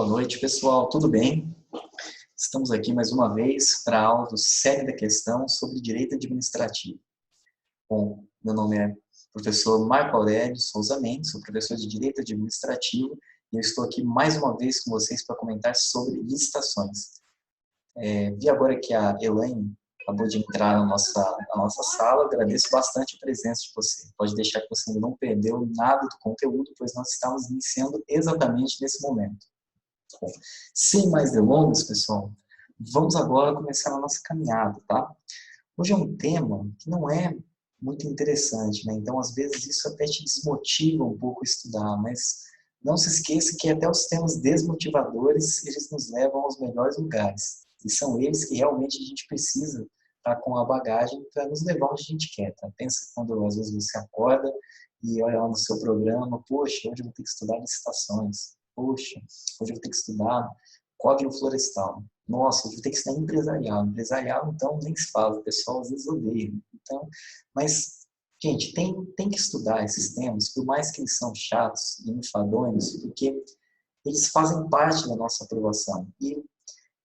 Boa noite, pessoal. Tudo bem? Estamos aqui mais uma vez para a aula do Série da Questão sobre Direito Administrativo. Bom, meu nome é professor Marco Aurélio Souza Mendes, sou professor de Direito Administrativo e eu estou aqui mais uma vez com vocês para comentar sobre licitações. Vi agora que a Elaine acabou de entrar na nossa sala, agradeço bastante a presença de você. Pode deixar que você ainda não perdeu nada do conteúdo, pois nós estamos iniciando exatamente nesse momento. Bom, sem mais delongas, pessoal, vamos agora começar a nossa caminhada, tá? Hoje é um tema que não é muito interessante, né? Então, às vezes, isso até te desmotiva um pouco a estudar, mas não se esqueça que até os temas desmotivadores, eles nos levam aos melhores lugares. E são eles que realmente a gente precisa estar com a bagagem para nos levar onde a gente quer, tá? Pensa quando, às vezes, você acorda e olha lá no seu programa, poxa, hoje eu vou ter que estudar licitações. Poxa, hoje eu vou ter que estudar Código Florestal. Nossa, hoje eu vou ter que estudar empresarial. Empresarial, então, nem se fala, o pessoal às vezes odeia. Então, mas, gente, tem que estudar esses temas, por mais que eles são chatos e enfadonhos, porque eles fazem parte da nossa aprovação. E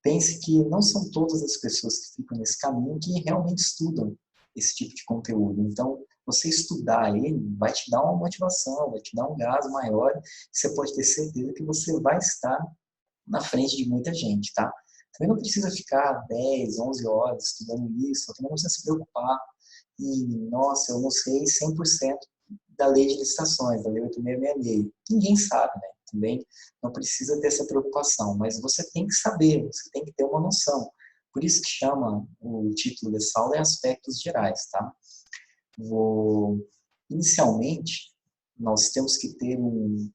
pense que não são todas as pessoas que ficam nesse caminho que realmente estudam esse tipo de conteúdo. Então, você estudar ele vai te dar uma motivação, vai te dar um gás maior, e você pode ter certeza que você vai estar na frente de muita gente, tá? Também não precisa ficar 10, 11 horas estudando isso, também não precisa se preocupar e, nossa, eu não sei 100% da lei de licitações, da lei 8666. Ninguém sabe, né? Também não precisa ter essa preocupação, mas você tem que saber, você tem que ter uma noção. Por isso que chama o título dessa aula é Aspectos Gerais, tá? Inicialmente, nós temos que ter um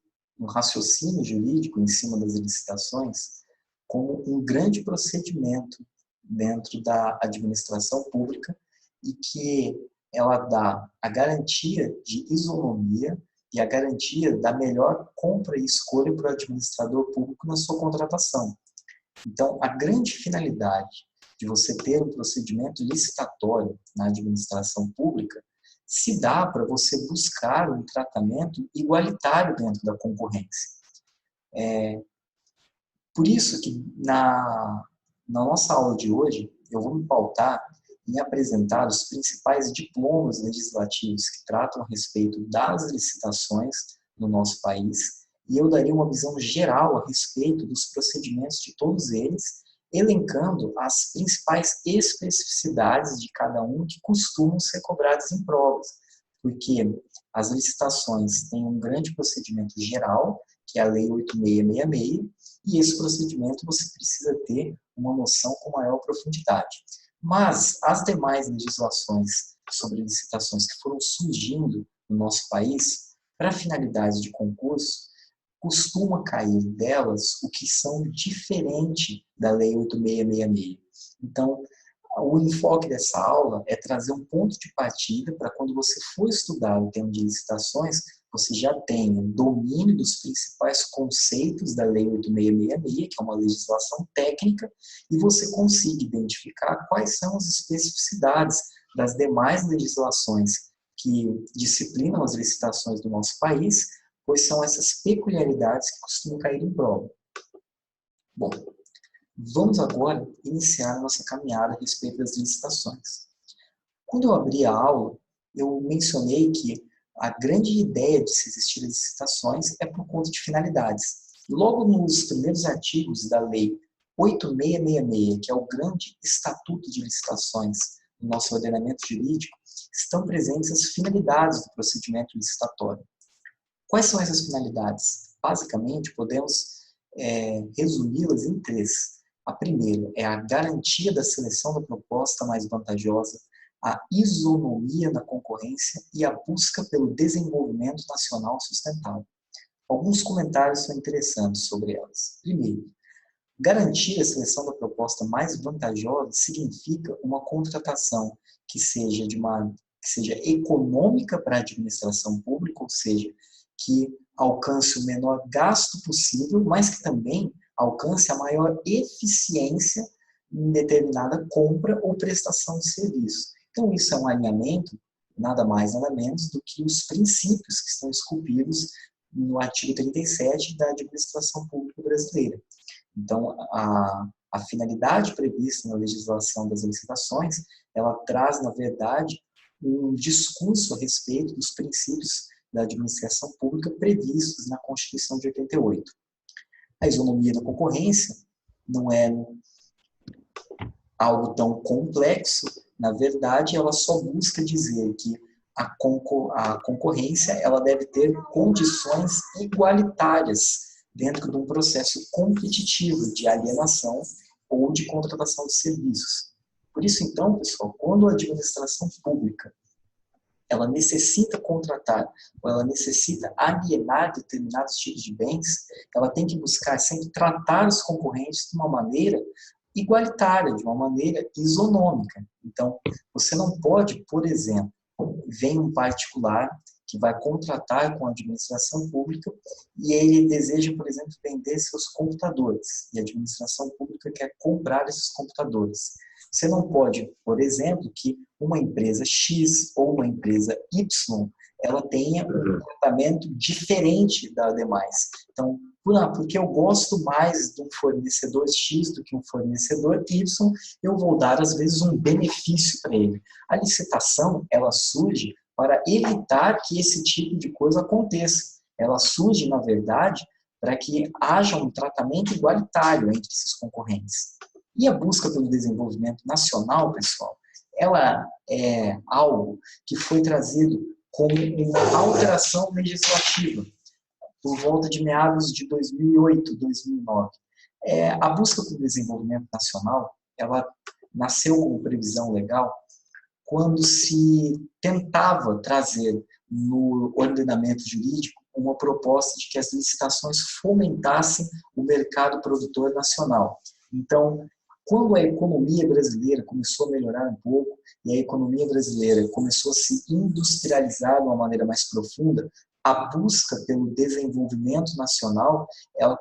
raciocínio jurídico em cima das licitações como um grande procedimento dentro da administração pública e que ela dá a garantia de isonomia e a garantia da melhor compra e escolha para o administrador público na sua contratação. Então, a grande finalidade de você ter um procedimento licitatório na administração pública se dá para você buscar um tratamento igualitário dentro da concorrência. Por isso que na nossa aula de hoje, eu vou me pautar em apresentar os principais diplomas legislativos que tratam a respeito das licitações no nosso país, e eu daria uma visão geral a respeito dos procedimentos de todos eles, elencando as principais especificidades de cada um que costumam ser cobradas em provas, porque as licitações têm um grande procedimento geral, que é a Lei 8666, e esse procedimento você precisa ter uma noção com maior profundidade. Mas as demais legislações sobre licitações que foram surgindo no nosso país, para finalidades de concurso, costuma cair delas o que são diferente da Lei 8666. Então, o enfoque dessa aula é trazer um ponto de partida para quando você for estudar o tema de licitações, você já tenha domínio dos principais conceitos da Lei 8666, que é uma legislação técnica, e você consiga identificar quais são as especificidades das demais legislações que disciplinam as licitações do nosso país, pois são essas peculiaridades que costumam cair em prova. Bom, vamos agora iniciar a nossa caminhada a respeito das licitações. Quando eu abri a aula, eu mencionei que a grande ideia de se existir licitações é por conta de finalidades. Logo nos primeiros artigos da Lei 8666, que é o grande estatuto de licitações do nosso ordenamento jurídico, estão presentes as finalidades do procedimento licitatório. Quais são essas finalidades? Basicamente, podemos resumi-las em três. A primeira é a garantia da seleção da proposta mais vantajosa, a isonomia na concorrência e a busca pelo desenvolvimento nacional sustentável. Alguns comentários são interessantes sobre elas. Primeiro, garantir a seleção da proposta mais vantajosa significa uma contratação que seja econômica para a administração pública, ou seja, que alcance o menor gasto possível, mas que também alcance a maior eficiência em determinada compra ou prestação de serviço. Então, isso é um alinhamento, nada mais, nada menos, do que os princípios que estão esculpidos no artigo 37 da Administração Pública Brasileira. Então, a finalidade prevista na legislação das licitações, ela traz, na verdade, um discurso a respeito dos princípios da administração pública previstos na Constituição de 88. A isonomia da concorrência não é algo tão complexo, na verdade, ela só busca dizer que a concorrência ela deve ter condições igualitárias dentro de um processo competitivo de alienação ou de contratação de serviços. Por isso, então, pessoal, quando a administração pública ela necessita contratar ou ela necessita alienar determinados tipos de bens, ela tem que buscar sempre tratar os concorrentes de uma maneira igualitária, de uma maneira isonômica. Então, você não pode, por exemplo, vem um particular que vai contratar com a administração pública e ele deseja, por exemplo, vender seus computadores. E a administração pública quer comprar esses computadores. Você não pode, por exemplo, que uma empresa X ou uma empresa Y, ela tenha um tratamento diferente das demais. Então, porque eu gosto mais de um fornecedor X do que um fornecedor Y, eu vou dar, às vezes, um benefício para ele. A licitação, ela surge para evitar que esse tipo de coisa aconteça. Ela surge, na verdade, para que haja um tratamento igualitário entre esses concorrentes. E a busca pelo desenvolvimento nacional, pessoal, ela é algo que foi trazido como uma alteração legislativa por volta de meados de 2008, 2009. A busca pelo desenvolvimento nacional, ela nasceu como previsão legal quando se tentava trazer no ordenamento jurídico uma proposta de que as licitações fomentassem o mercado produtor nacional. Então, quando a economia brasileira começou a melhorar um pouco e a economia brasileira começou a se industrializar de uma maneira mais profunda, a busca pelo desenvolvimento nacional ela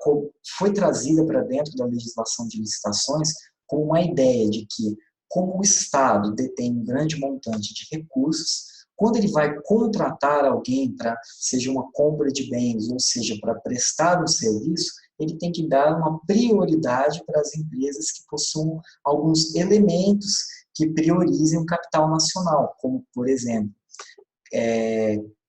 foi trazida para dentro da legislação de licitações com uma ideia de que, como o Estado detém um grande montante de recursos, quando ele vai contratar alguém para, seja uma compra de bens, ou seja, para prestar um serviço, ele tem que dar uma prioridade para as empresas que possuam alguns elementos que priorizem o capital nacional, como, por exemplo,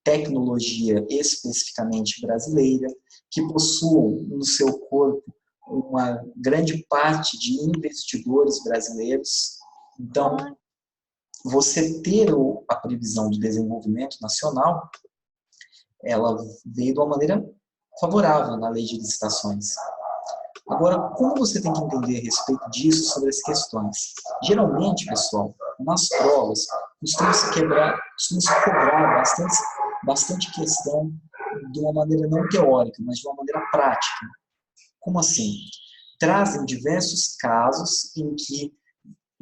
tecnologia especificamente brasileira, que possuam no seu corpo uma grande parte de investidores brasileiros. Então, você ter a previsão de desenvolvimento nacional, ela veio de uma maneira favorável na lei de licitações. Agora, como você tem que entender a respeito disso, sobre as questões? Geralmente, pessoal, nas provas, costuma-se cobrar bastante questão de uma maneira não teórica, mas de uma maneira prática. Como assim? Trazem diversos casos em que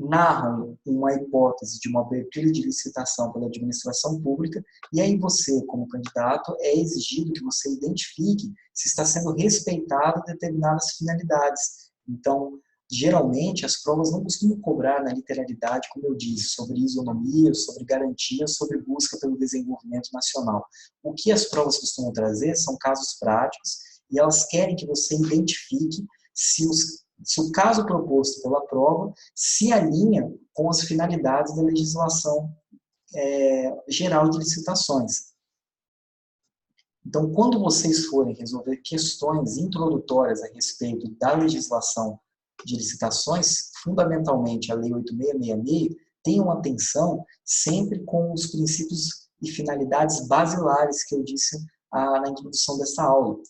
narram uma hipótese de uma abertura de licitação pela administração pública e aí você, como candidato, é exigido que você identifique se está sendo respeitado determinadas finalidades. Então, geralmente, as provas não costumam cobrar na literalidade, como eu disse, sobre isonomia, sobre garantia, sobre busca pelo desenvolvimento nacional. O que as provas costumam trazer são casos práticos e elas querem que você identifique se o caso proposto pela prova se alinha com as finalidades da legislação geral de licitações. Então, quando vocês forem resolver questões introdutórias a respeito da legislação de licitações, fundamentalmente a Lei 8666, tenham atenção sempre com os princípios e finalidades basilares que eu disse na introdução dessa aula.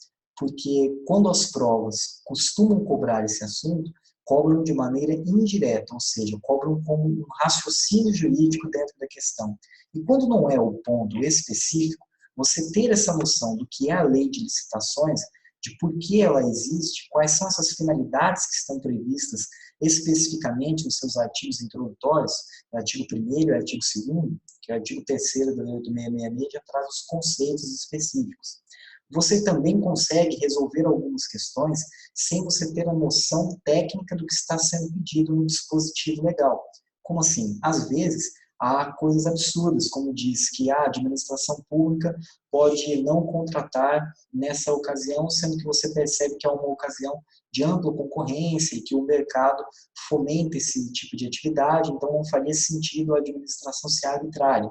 Porque quando as provas costumam cobrar esse assunto, cobram de maneira indireta, ou seja, cobram como um raciocínio jurídico dentro da questão. E quando não é o ponto específico, você ter essa noção do que é a lei de licitações, de por que ela existe, quais são essas finalidades que estão previstas especificamente nos seus artigos introdutórios, o artigo 1º e o artigo 2º, que é o artigo 3º da Lei 8666, já traz os conceitos específicos. Você também consegue resolver algumas questões sem você ter a noção técnica do que está sendo pedido no dispositivo legal. Como assim? Às vezes, há coisas absurdas, como diz que a administração pública pode não contratar nessa ocasião, sendo que você percebe que é uma ocasião de ampla concorrência e que o mercado fomenta esse tipo de atividade, então não faria sentido a administração ser arbitrária.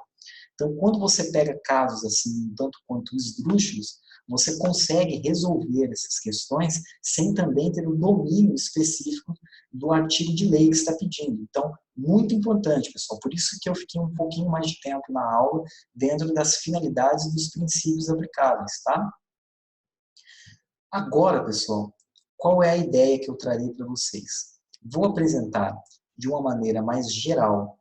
Então, quando você pega casos assim, um tanto quanto esdrúxulos, você consegue resolver essas questões sem também ter o domínio específico do artigo de lei que está pedindo. Então, muito importante, pessoal. Por isso que eu fiquei um pouquinho mais de tempo na aula, dentro das finalidades e dos princípios aplicáveis, tá? Agora, pessoal, qual é a ideia que eu trarei para vocês? Vou apresentar de uma maneira mais geral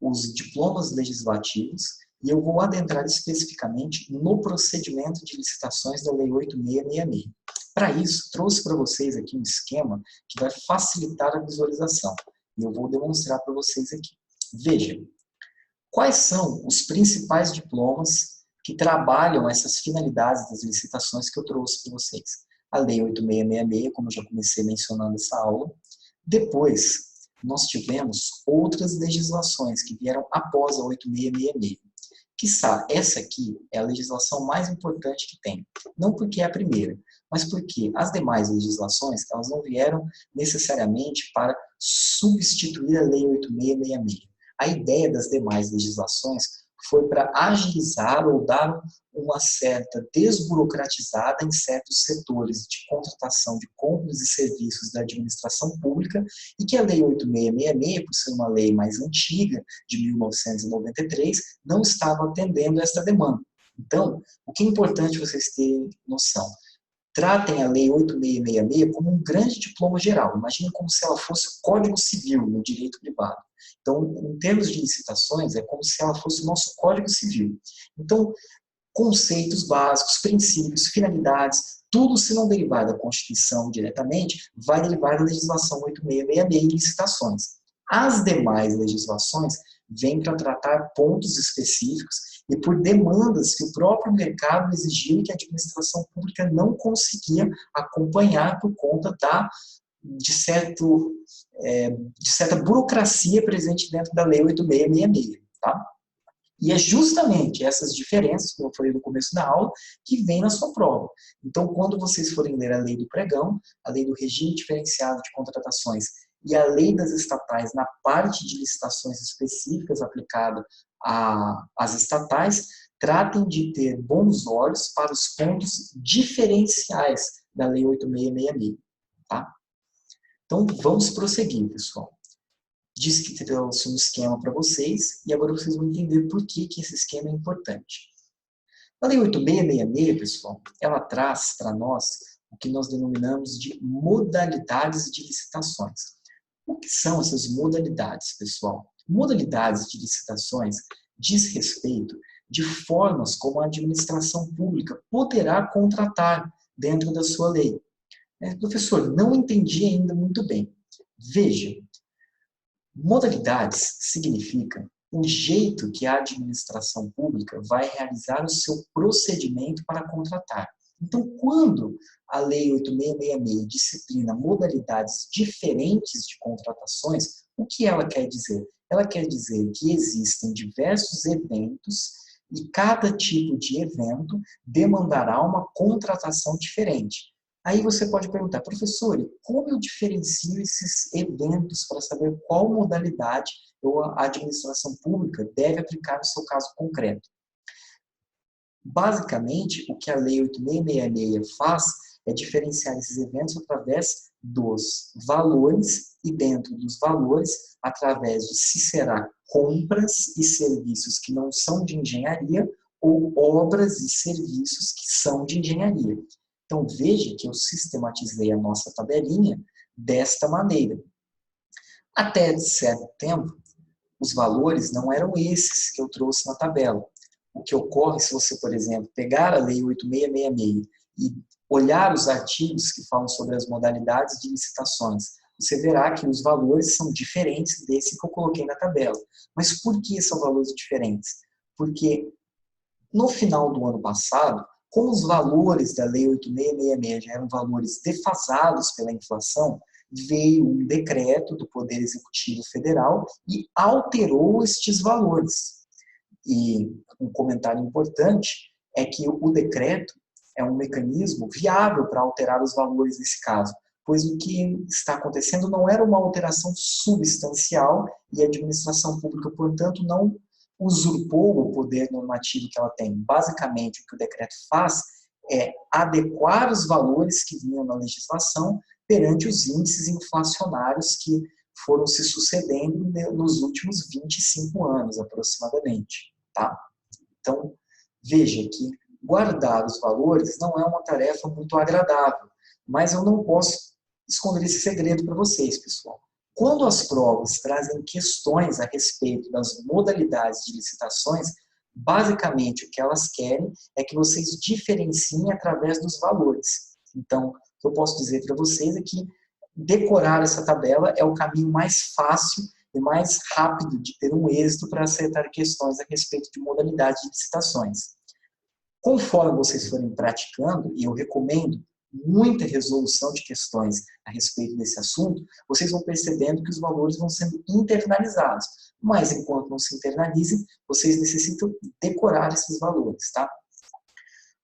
os diplomas legislativos e eu vou adentrar especificamente no procedimento de licitações da Lei 8666. Para isso, trouxe para vocês aqui um esquema que vai facilitar a visualização. E eu vou demonstrar para vocês aqui. Veja, quais são os principais diplomas que trabalham essas finalidades das licitações que eu trouxe para vocês? A Lei 8666, como eu já comecei mencionando essa aula. Depois, nós tivemos outras legislações que vieram após a 8666. Quiçá, essa aqui é a legislação mais importante que tem. Não porque é a primeira, mas porque as demais legislações, elas não vieram necessariamente para substituir a Lei 8666. A ideia das demais legislações foi para agilizar ou dar uma certa desburocratizada em certos setores de contratação de compras e serviços da administração pública e que a Lei 8666, por ser uma lei mais antiga, de 1993, não estava atendendo esta demanda. Então, o que é importante vocês terem noção? Tratem a Lei 8666 como um grande diploma geral. Imaginem como se ela fosse o Código Civil no direito privado. Então, em termos de licitações, é como se ela fosse o nosso Código Civil. Então, conceitos básicos, princípios, finalidades, tudo se não derivar da Constituição diretamente, vai derivar da legislação 8666 e licitações. As demais legislações vêm para tratar pontos específicos e por demandas que o próprio mercado exigiu e que a administração pública não conseguia acompanhar por conta de certa burocracia presente dentro da Lei 8666. Tá? E é justamente essas diferenças, como eu falei no começo da aula, que vem na sua prova. Então, quando vocês forem ler a Lei do Pregão, a Lei do Regime Diferenciado de Contratações e a Lei das Estatais na parte de licitações específicas aplicada às estatais, tratem de ter bons olhos para os pontos diferenciais da Lei 8666. Tá? Então, vamos prosseguir, pessoal. Disse que trouxe um esquema para vocês e agora vocês vão entender por que esse esquema é importante. A Lei 8666, pessoal, ela traz para nós o que nós denominamos de modalidades de licitações. O que são essas modalidades, pessoal? Modalidades de licitações diz respeito de formas como a administração pública poderá contratar dentro da sua lei. Professor, não entendi ainda muito bem. Veja, modalidades significa o jeito que a administração pública vai realizar o seu procedimento para contratar. Então, quando a Lei 8666 disciplina modalidades diferentes de contratações, o que ela quer dizer? Ela quer dizer que existem diversos eventos e cada tipo de evento demandará uma contratação diferente. Aí você pode perguntar, professor, como eu diferencio esses eventos para saber qual modalidade a administração pública deve aplicar no seu caso concreto? Basicamente, o que a Lei 8666 faz é diferenciar esses eventos através dos valores e dentro dos valores, através de se será compras e serviços que não são de engenharia ou obras e serviços que são de engenharia. Então, veja que eu sistematizei a nossa tabelinha desta maneira. Até certo tempo, os valores não eram esses que eu trouxe na tabela. O que ocorre se você, por exemplo, pegar a Lei 8666 e olhar os artigos que falam sobre as modalidades de licitações, você verá que os valores são diferentes desse que eu coloquei na tabela. Mas por que são valores diferentes? Porque no final do ano passado, como os valores da Lei 8666 já eram valores defasados pela inflação, veio um decreto do Poder Executivo Federal e alterou estes valores. E um comentário importante é que o decreto é um mecanismo viável para alterar os valores nesse caso, pois o que está acontecendo não era uma alteração substancial e a administração pública, portanto, não usurpou o poder normativo que ela tem. Basicamente, o que o decreto faz é adequar os valores que vinham na legislação perante os índices inflacionários que foram se sucedendo nos últimos 25 anos, aproximadamente. Tá? Então, veja que guardar os valores não é uma tarefa muito agradável, mas eu não posso esconder esse segredo para vocês, pessoal. Quando as provas trazem questões a respeito das modalidades de licitações, basicamente o que elas querem é que vocês diferenciem através dos valores. Então, o que eu posso dizer para vocês é que decorar essa tabela é o caminho mais fácil e mais rápido de ter um êxito para acertar questões a respeito de modalidades de licitações. Conforme vocês forem praticando, e eu recomendo muita resolução de questões a respeito desse assunto, vocês vão percebendo que os valores vão sendo internalizados. Mas, enquanto não se internalizem, vocês necessitam decorar esses valores, tá?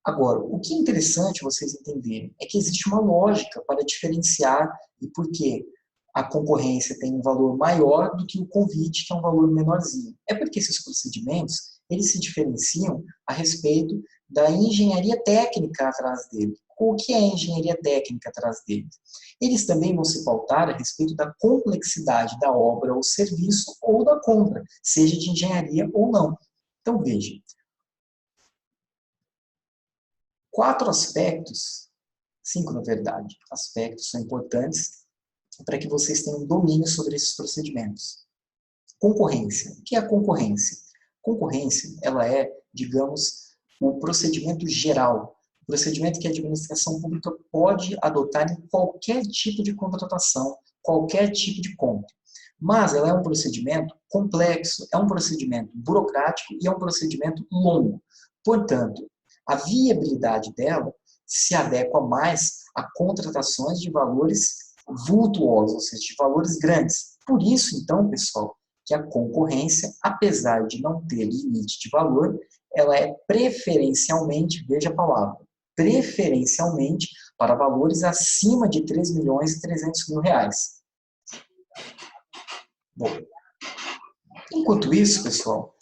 Agora, o que é interessante vocês entenderem é que existe uma lógica para diferenciar e por que a concorrência tem um valor maior do que o convite, que é um valor menorzinho. É porque esses procedimentos, eles se diferenciam a respeito da engenharia técnica atrás dele. O que é a engenharia técnica atrás deles? Eles também vão se pautar a respeito da complexidade da obra ou serviço ou da compra, seja de engenharia ou não. Então, veja. 4 aspectos, 5 na verdade, aspectos são importantes para que vocês tenham domínio sobre esses procedimentos. Concorrência. O que é a concorrência? Concorrência, ela é, digamos, o procedimento geral, o procedimento que a administração pública pode adotar em qualquer tipo de contratação, qualquer tipo de compra. Mas ela é um procedimento complexo, é um procedimento burocrático e é um procedimento longo. Portanto, a viabilidade dela se adequa mais a contratações de valores vultuosos, ou seja, de valores grandes. Por isso, então, pessoal, que a concorrência, apesar de não ter limite de valor, ela é preferencialmente, veja a palavra, preferencialmente para valores acima de 3 milhões e 300 mil reais. Bom, enquanto isso, pessoal,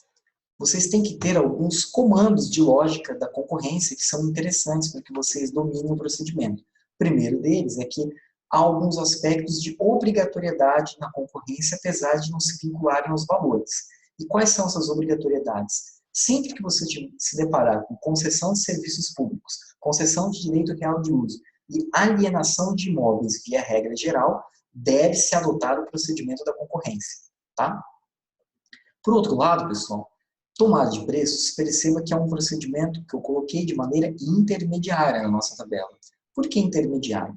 vocês têm que ter alguns comandos de lógica da concorrência que são interessantes para que vocês dominem o procedimento. O primeiro deles é que há alguns aspectos de obrigatoriedade na concorrência, apesar de não se vincularem aos valores. E quais são essas obrigatoriedades? Sempre que você se deparar com concessão de serviços públicos, concessão de direito real de uso e alienação de imóveis via regra geral, deve-se adotar o procedimento da concorrência. Tá? Por outro lado, pessoal, tomada de preços, perceba que é um procedimento que eu coloquei de maneira intermediária na nossa tabela. Por que intermediária?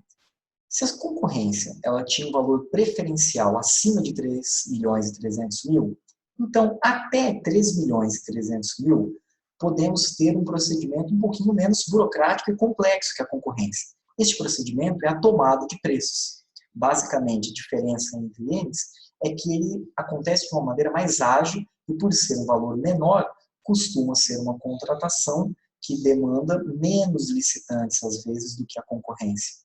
Se a concorrência ela tinha um valor preferencial acima de 3 milhões e 300 mil, então até 3 milhões e 300 mil, podemos ter um procedimento um pouquinho menos burocrático e complexo que a concorrência. Este procedimento é a tomada de preços. Basicamente, a diferença entre eles é que ele acontece de uma maneira mais ágil e, por ser um valor menor, costuma ser uma contratação que demanda menos licitantes, às vezes, do que a concorrência.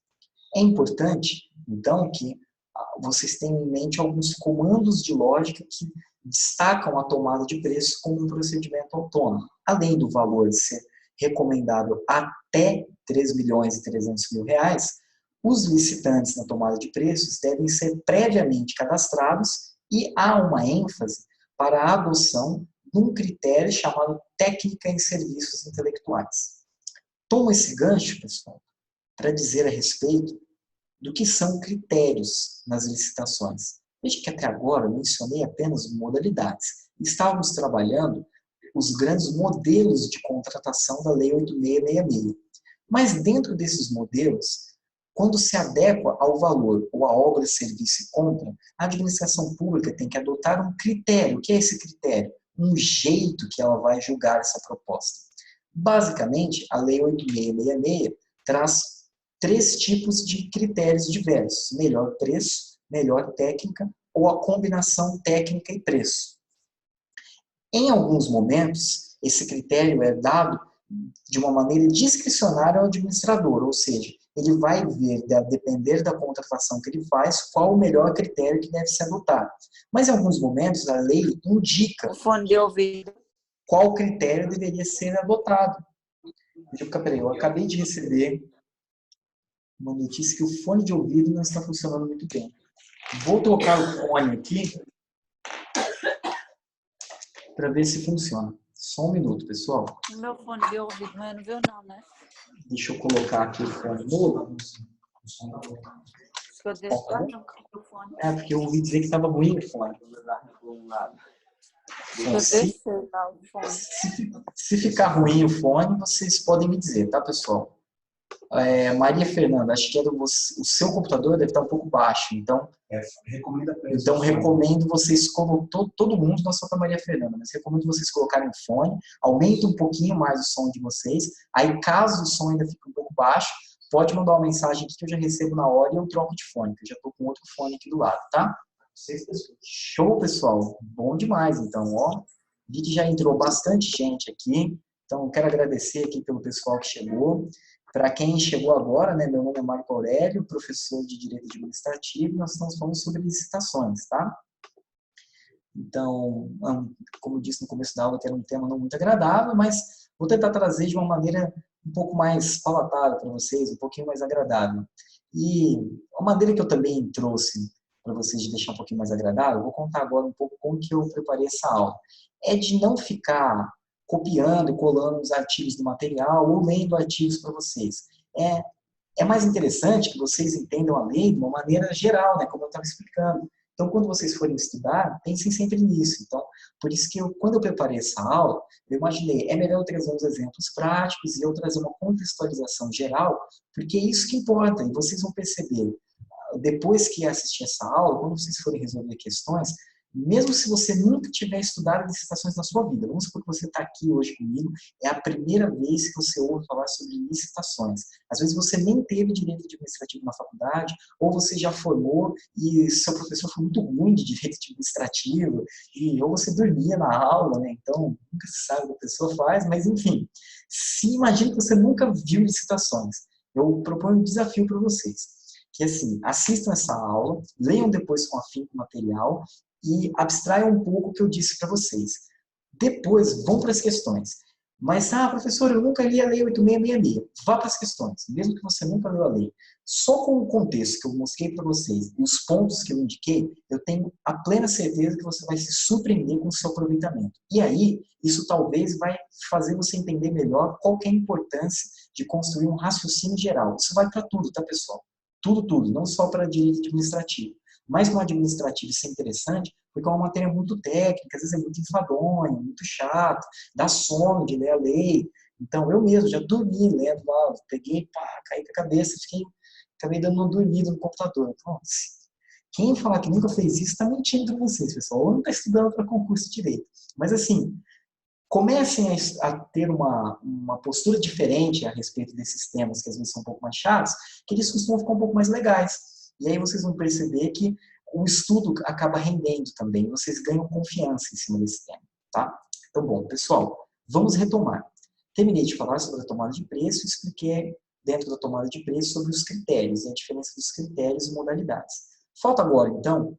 É importante, então, que vocês tenham em mente alguns comandos de lógica que destacam a tomada de preço como um procedimento autônomo. Além do valor ser recomendável até 3 milhões e 300 mil reais, os licitantes na tomada de preços devem ser previamente cadastrados e há uma ênfase para a adoção de um critério chamado técnica em serviços intelectuais. Tomo esse gancho, pessoal, para dizer a respeito do que são critérios nas licitações. Veja que até agora eu mencionei apenas modalidades. Estávamos trabalhando os grandes modelos de contratação da Lei 8666. Mas dentro desses modelos, quando se adequa ao valor ou à obra, serviço e compra, a administração pública tem que adotar um critério. O que é esse critério? Um jeito que ela vai julgar essa proposta. Basicamente, a Lei 8666 traz 3 tipos de critérios diversos: melhor preço, melhor técnica ou a combinação técnica e preço. Em alguns momentos, esse critério é dado de uma maneira discricionária ao administrador, ou seja, ele vai ver, a depender da contratação que ele faz, qual o melhor critério que deve ser adotado. Mas em alguns momentos a lei indica O fone de ouvido. qual critério deveria ser adotado. Peraí, eu acabei de receber uma notícia que o fone de ouvido não está funcionando muito bem. Vou trocar o fone aqui para ver se funciona. Só um minuto, pessoal. O meu fone de ouvido, mas não viu não, né? Deixa eu colocar aqui o fone novo. Eu deixo quase nunca o fone. É, porque eu ouvi dizer que estava ruim o fone. Eu deixei lá o fone. Se ficar ruim o fone, vocês podem me dizer, tá, pessoal? Maria Fernanda, acho que o seu computador deve estar um pouco baixo, então recomendo vocês, todo mundo, não só para Maria Fernanda, mas recomendo vocês colocarem o fone, aumenta um pouquinho mais o som de vocês, aí caso o som ainda fique um pouco baixo, pode mandar uma mensagem aqui que eu já recebo na hora e eu troco de fone, que eu já estou com outro fone aqui do lado, tá? Show, pessoal, bom demais, então, ó, vi que já entrou bastante gente aqui, então quero agradecer aqui pelo pessoal que chegou. Para quem chegou agora, né, meu nome é Marco Aurélio, professor de Direito Administrativo, nós estamos falando sobre licitações, tá? Então, como eu disse no começo da aula, que era um tema não muito agradável, mas vou tentar trazer de uma maneira um pouco mais palatável para vocês, um pouquinho mais agradável. E uma maneira que eu também trouxe para vocês de deixar um pouquinho mais agradável, vou contar agora um pouco como que eu preparei essa aula. É de não ficar copiando e colando os artigos do material ou lendo artigos para vocês. É mais interessante que vocês entendam a lei de uma maneira geral, né, como eu estava explicando. Então, quando vocês forem estudar, pensem sempre nisso. Então, por isso que quando eu preparei essa aula, eu imaginei, é melhor eu trazer uns exemplos práticos e eu trazer uma contextualização geral, porque é isso que importa, e vocês vão perceber, depois que assistir essa aula, quando vocês forem resolver questões, mesmo se você nunca tiver estudado licitações na sua vida, vamos supor que você está aqui hoje comigo, é a primeira vez que você ouve falar sobre licitações. Às vezes você nem teve direito administrativo na faculdade, ou você já formou e seu professor foi muito ruim de direito administrativo, ou você dormia na aula, né? Então nunca se sabe o que a pessoa faz, mas enfim, se imagine que você nunca viu licitações. Eu proponho um desafio para vocês, que assim, assistam essa aula, leiam depois com afinco o material, e abstraiam um pouco o que eu disse para vocês. Depois, vão para as questões. Mas, professor, eu nunca li a Lei 8666. Vá para as questões, mesmo que você nunca leu a lei. Só com o contexto que eu mostrei para vocês e os pontos que eu indiquei, eu tenho a plena certeza que você vai se surpreender com o seu aproveitamento. E aí, isso talvez vai fazer você entender melhor qual que é a importância de construir um raciocínio geral. Isso vai para tudo, tá, pessoal? Tudo, não só para direito administrativo. Mas no administrativo isso é interessante, porque é uma matéria muito técnica, às vezes é muito enfadonha, muito chato, dá sono de ler a lei. Então, eu mesmo já dormi lendo lá, peguei, caí com a cabeça, acabei dando uma dormida no computador. Então, quem falar que nunca fez isso está mentindo para vocês, pessoal, ou não está estudando para concurso de direito. Mas, assim, comecem a ter uma postura diferente a respeito desses temas, que às vezes são um pouco mais chatos, que eles costumam ficar um pouco mais legais. E aí vocês vão perceber que o estudo acaba rendendo também, vocês ganham confiança em cima desse tema, tá? Então, bom, pessoal, vamos retomar. Terminei de falar sobre a tomada de preço e expliquei dentro da tomada de preço sobre os critérios e a diferença dos critérios e modalidades. Falta agora, então,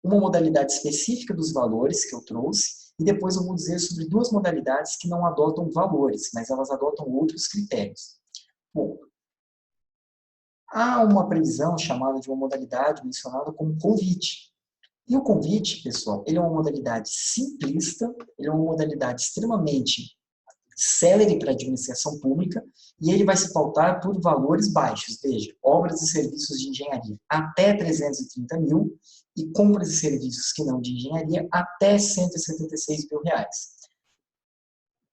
uma modalidade específica dos valores que eu trouxe e depois eu vou dizer sobre 2 modalidades que não adotam valores, mas elas adotam outros critérios. Bom, há uma previsão chamada de uma modalidade mencionada como convite. E o convite, pessoal, ele é uma modalidade simplista, ele é uma modalidade extremamente célere para a administração pública e ele vai se pautar por valores baixos, veja, obras e serviços de engenharia até 330 mil e compras e serviços que não de engenharia até 176 mil reais.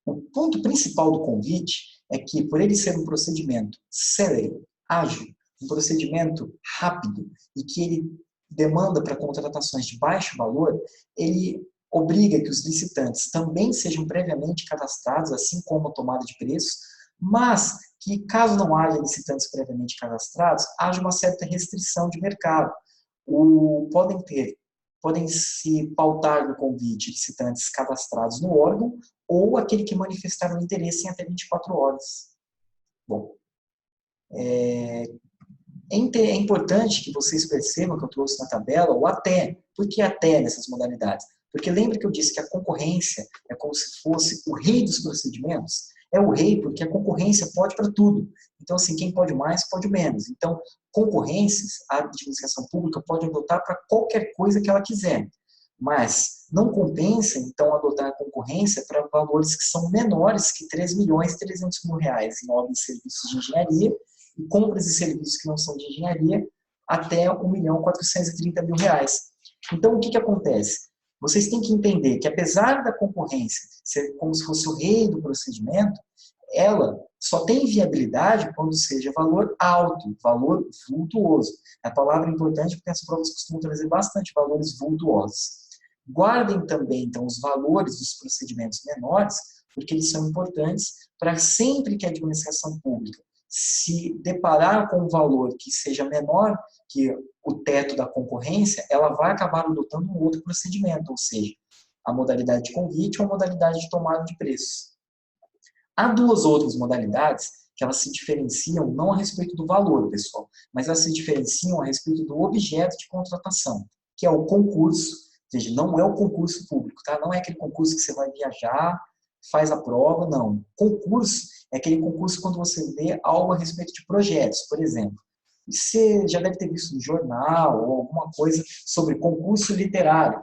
O ponto principal do convite é que, por ele ser um procedimento célere, ágil, um procedimento rápido e que ele demanda para contratações de baixo valor, ele obriga que os licitantes também sejam previamente cadastrados, assim como a tomada de preço, mas que, caso não haja licitantes previamente cadastrados, haja uma certa restrição de mercado. Podem se pautar no convite licitantes cadastrados no órgão ou aquele que manifestar o interesse em até 24 horas. Bom, é importante que vocês percebam que eu trouxe na tabela o até. Por que até nessas modalidades? Porque lembra que eu disse que a concorrência é como se fosse o rei dos procedimentos? É o rei porque a concorrência pode para tudo. Então, assim, quem pode mais, pode menos. Então, concorrências, a administração pública pode adotar para qualquer coisa que ela quiser. Mas não compensa, então, adotar a concorrência para valores que são menores que R$ 3.300.000 em obras e serviços de engenharia e compras e serviços que não são de engenharia até R$ 1.430.000. Então, o que acontece? Vocês têm que entender que, apesar da concorrência ser como se fosse o rei do procedimento, ela só tem viabilidade quando seja valor alto, valor vultuoso. A palavra é importante porque as provas costumam trazer bastante valores vultuosos. Guardem também, então, os valores dos procedimentos menores, porque eles são importantes para sempre que a administração pública se deparar com um valor que seja menor que o teto da concorrência, ela vai acabar adotando um outro procedimento, ou seja, a modalidade de convite ou a modalidade de tomada de preço. Há duas outras modalidades que elas se diferenciam não a respeito do valor, pessoal, mas elas se diferenciam a respeito do objeto de contratação, que é o concurso. Ou seja, não é o concurso público, tá? Não é aquele concurso que você vai viajar, faz a prova, não. Concurso é aquele concurso quando você vê algo a respeito de projetos, por exemplo. Você já deve ter visto no jornal ou alguma coisa sobre concurso literário.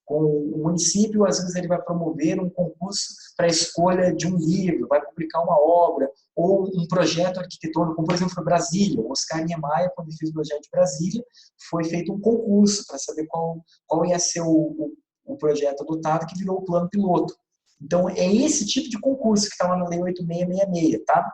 Com o município, às vezes, ele vai promover um concurso para a escolha de um livro, vai publicar uma obra, ou um projeto arquitetônico, como, por exemplo, Brasília. O Oscar Niemeyer, quando ele fez o projeto de Brasília, foi feito um concurso para saber qual ia ser o projeto adotado, que virou o plano piloto. Então, é esse tipo de concurso que está lá na Lei 8666, tá?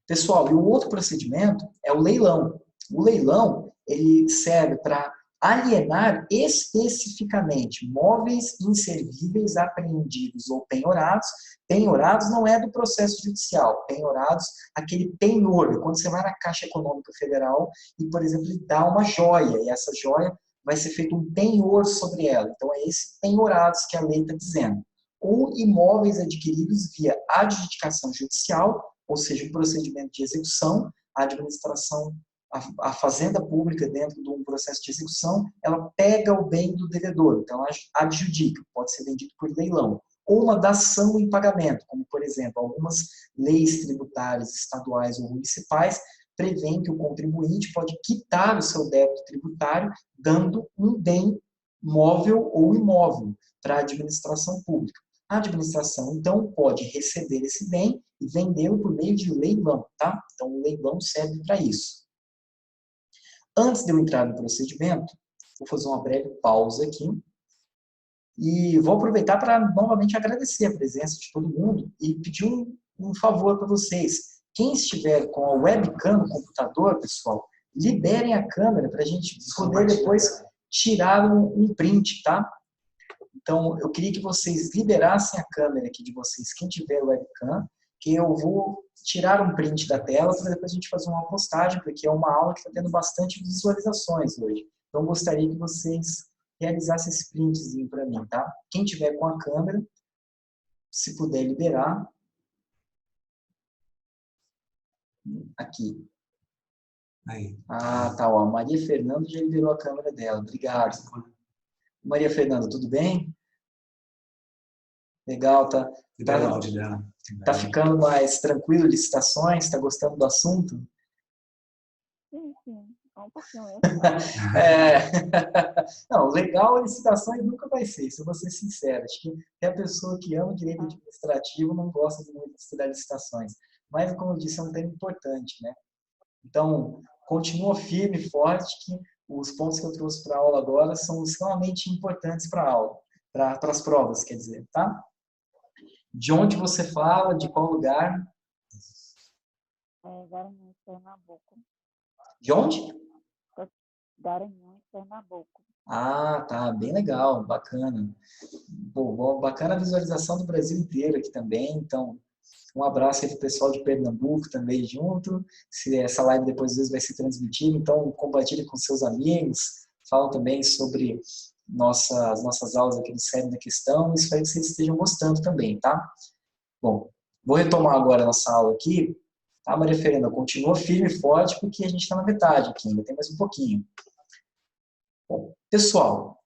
Pessoal, e o outro procedimento é o leilão. O leilão, ele serve para alienar especificamente móveis inservíveis, apreendidos ou penhorados. Penhorados não é do processo judicial. Penhorados, aquele penhor, quando você vai na Caixa Econômica Federal e, por exemplo, ele dá uma joia, e essa joia vai ser feito um penhor sobre ela. Então, é esse penhorados que a lei está dizendo. Ou imóveis adquiridos via adjudicação judicial, ou seja, um procedimento de execução, a administração, a fazenda pública dentro de um processo de execução, ela pega o bem do devedor, então ela adjudica, pode ser vendido por leilão. Ou uma dação em pagamento, como, por exemplo, algumas leis tributárias estaduais ou municipais prevêem que o contribuinte pode quitar o seu débito tributário dando um bem móvel ou imóvel para a administração pública. A administração, então, pode receber esse bem e vendê-lo por meio de leilão, tá? Então, o leilão serve para isso. Antes de eu entrar no procedimento, vou fazer uma breve pausa aqui e vou aproveitar para novamente agradecer a presença de todo mundo e pedir um favor para vocês. Quem estiver com a webcam no computador, pessoal, liberem a câmera para a gente poder depois tirar um print, tá? Então, eu queria que vocês liberassem a câmera aqui de vocês, quem tiver webcam, que eu vou tirar um print da tela para depois a gente fazer uma postagem, porque é uma aula que está tendo bastante visualizações hoje. Então, eu gostaria que vocês realizassem esse printzinho para mim, tá? Quem tiver com a câmera, se puder liberar. Aqui. Aí. Ah, tá, ó. Maria Fernanda já liberou a câmera dela. Obrigado. Maria Fernanda, tudo bem? Legal, tá ficando mais tranquilo, licitações? Tá gostando do assunto? Sim, sim. Um pouquinho. Não, legal, licitações nunca vai ser, se eu vou ser sincero. Acho que até a pessoa que ama direito administrativo não gosta de muito estudar licitações. Mas, como eu disse, é um tema importante, né? Então, continua firme e forte que os pontos que eu trouxe para a aula agora são extremamente importantes para a aula, para as provas, quer dizer, tá? De onde você fala, de qual lugar? Garanhuns, Pernambuco. De onde? Garanhuns, Pernambuco. Ah, tá, bem legal, bacana. Pô, bacana a visualização do Brasil inteiro aqui também, então Um abraço aí para o pessoal de Pernambuco também junto. Se essa live depois às vezes vai ser transmitida, então compartilhe com seus amigos. Falam também sobre nossas aulas aqui do Cerne da Questão. Espero que vocês estejam gostando também, tá? Bom, vou retomar agora a nossa aula aqui. Tá, Maria Fernanda? Continua firme e forte, porque a gente está na metade aqui, ainda tem mais um pouquinho. Bom, pessoal,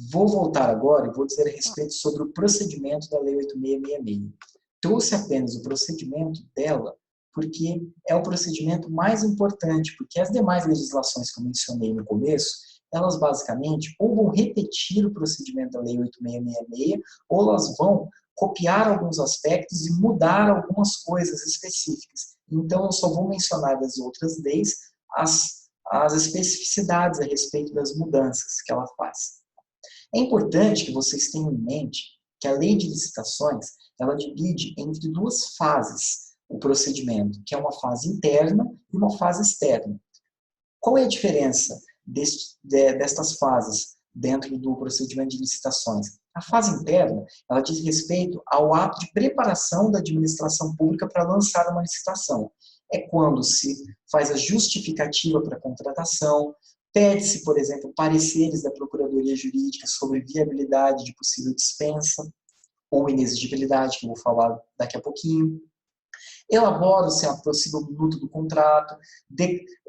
vou voltar agora e vou dizer a respeito sobre o procedimento da Lei 8666. Trouxe apenas o procedimento dela, porque é o procedimento mais importante, porque as demais legislações que eu mencionei no começo, elas basicamente ou vão repetir o procedimento da Lei 8666, ou elas vão copiar alguns aspectos e mudar algumas coisas específicas. Então, eu só vou mencionar das outras leis as especificidades a respeito das mudanças que ela faz. É importante que vocês tenham em mente que a lei de licitações, ela divide entre duas fases o procedimento, que é uma fase interna e uma fase externa. Qual é a diferença destas fases dentro do procedimento de licitações? A fase interna, ela diz respeito ao ato de preparação da administração pública para lançar uma licitação. É quando se faz a justificativa para a contratação, pede-se, por exemplo, pareceres da Procuradoria Jurídica sobre viabilidade de possível dispensa ou inexigibilidade, que eu vou falar daqui a pouquinho. Elabora-se a possível minuta do contrato,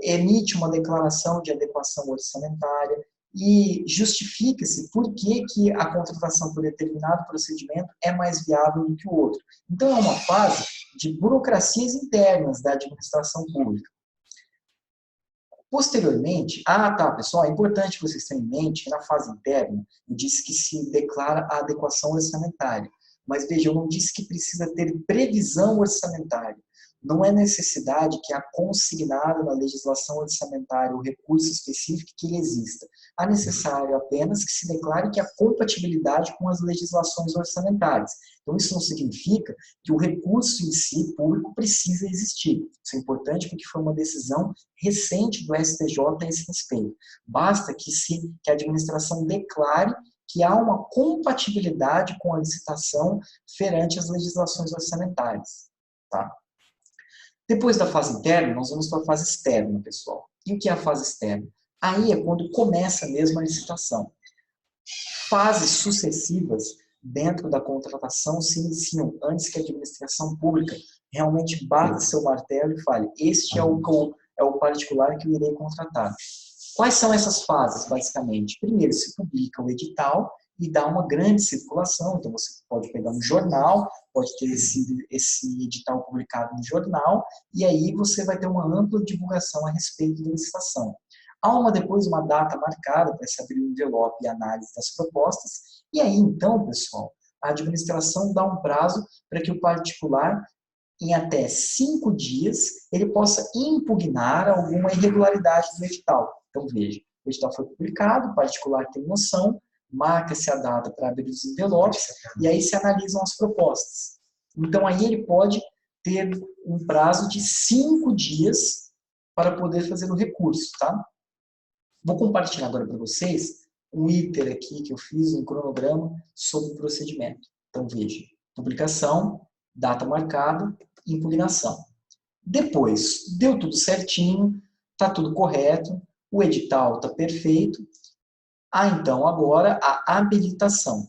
emite uma declaração de adequação orçamentária e justifica-se por que a contratação por determinado procedimento é mais viável do que o outro. Então, é uma fase de burocracias internas da administração pública. Posteriormente, pessoal, é importante que vocês tenham em mente que na fase interna, eu disse que se declara a adequação orçamentária. Mas veja, eu não disse que precisa ter previsão orçamentária. Não é necessidade que a consignada na legislação orçamentária o recurso específico que ele exista. É necessário apenas que se declare que há compatibilidade com as legislações orçamentárias. Então, isso não significa que o recurso em si, público, precisa existir. Isso é importante porque foi uma decisão recente do STJ a esse respeito. Basta que a administração declare que há uma compatibilidade com a licitação perante as legislações orçamentárias. Tá? Depois da fase interna, nós vamos para a fase externa, pessoal. E o que é a fase externa? Aí é quando começa mesmo a licitação. Fases sucessivas dentro da contratação se iniciam antes que a administração pública realmente bata seu martelo e fale: este é o particular que eu irei contratar. Quais são essas fases, basicamente? Primeiro, se publica o edital e dá uma grande circulação. Então, você pode pegar um jornal, pode ter esse edital publicado no jornal, e aí você vai ter uma ampla divulgação a respeito da licitação. Há depois uma data marcada para se abrir o envelope e análise das propostas, e aí, então, pessoal, a administração dá um prazo para que o particular, em até 5 dias, ele possa impugnar alguma irregularidade do edital. Então, veja, o edital foi publicado, o particular tem noção, marca-se a data para abrir os envelopes, e aí se analisam as propostas. Então, aí ele pode ter um prazo de 5 dias para poder fazer o recurso, tá? Vou compartilhar agora para vocês um iter aqui que eu fiz, um cronograma sobre o procedimento. Então, veja, publicação, data marcada, impugnação. Depois, deu tudo certinho, está tudo correto, o edital está perfeito. Então, agora, a habilitação.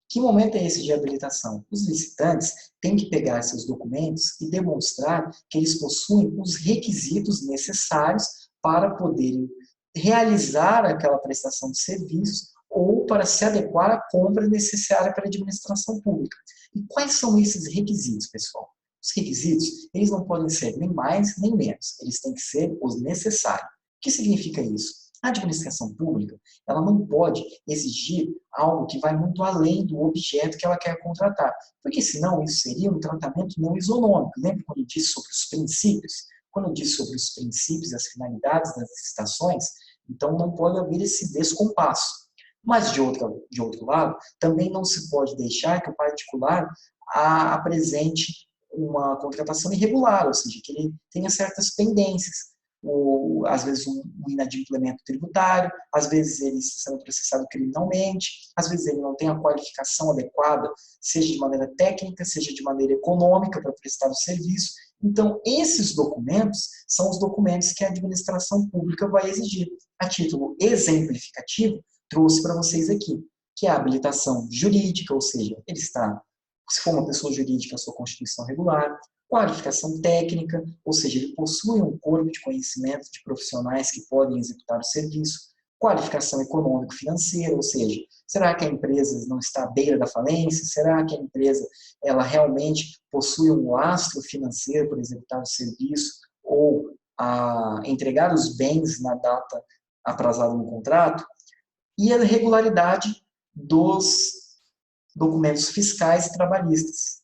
Que momento é esse de habilitação? Os licitantes têm que pegar seus documentos e demonstrar que eles possuem os requisitos necessários para poderem realizar aquela prestação de serviços ou para se adequar à compra necessária para a administração pública. E quais são esses requisitos, pessoal? Os requisitos, eles não podem ser nem mais nem menos, eles têm que ser os necessários. O que significa isso? A administração pública, ela não pode exigir algo que vai muito além do objeto que ela quer contratar, porque senão isso seria um tratamento não isonômico. Lembra quando eu disse sobre os princípios? Quando eu disse sobre os princípios e as finalidades das licitações, então não pode haver esse descompasso. Mas, de outro lado, também não se pode deixar que o particular apresente uma contratação irregular, ou seja, que ele tenha certas pendências. ou às vezes um inadimplemento tributário, às vezes ele está sendo processado criminalmente, às vezes ele não tem a qualificação adequada, seja de maneira técnica, seja de maneira econômica para prestar o serviço. Então, esses documentos são os documentos que a administração pública vai exigir. A título exemplificativo, trouxe para vocês aqui, que é a habilitação jurídica, ou seja, ele está, se for uma pessoa jurídica, a sua constituição regular, qualificação técnica, ou seja, ele possui um corpo de conhecimento de profissionais que podem executar o serviço, qualificação econômico-financeira, ou seja, será que a empresa não está à beira da falência? Será que a empresa ela realmente possui um lastro financeiro para executar o serviço ou entregar os bens na data aprazada no contrato? E a regularidade dos documentos fiscais e trabalhistas.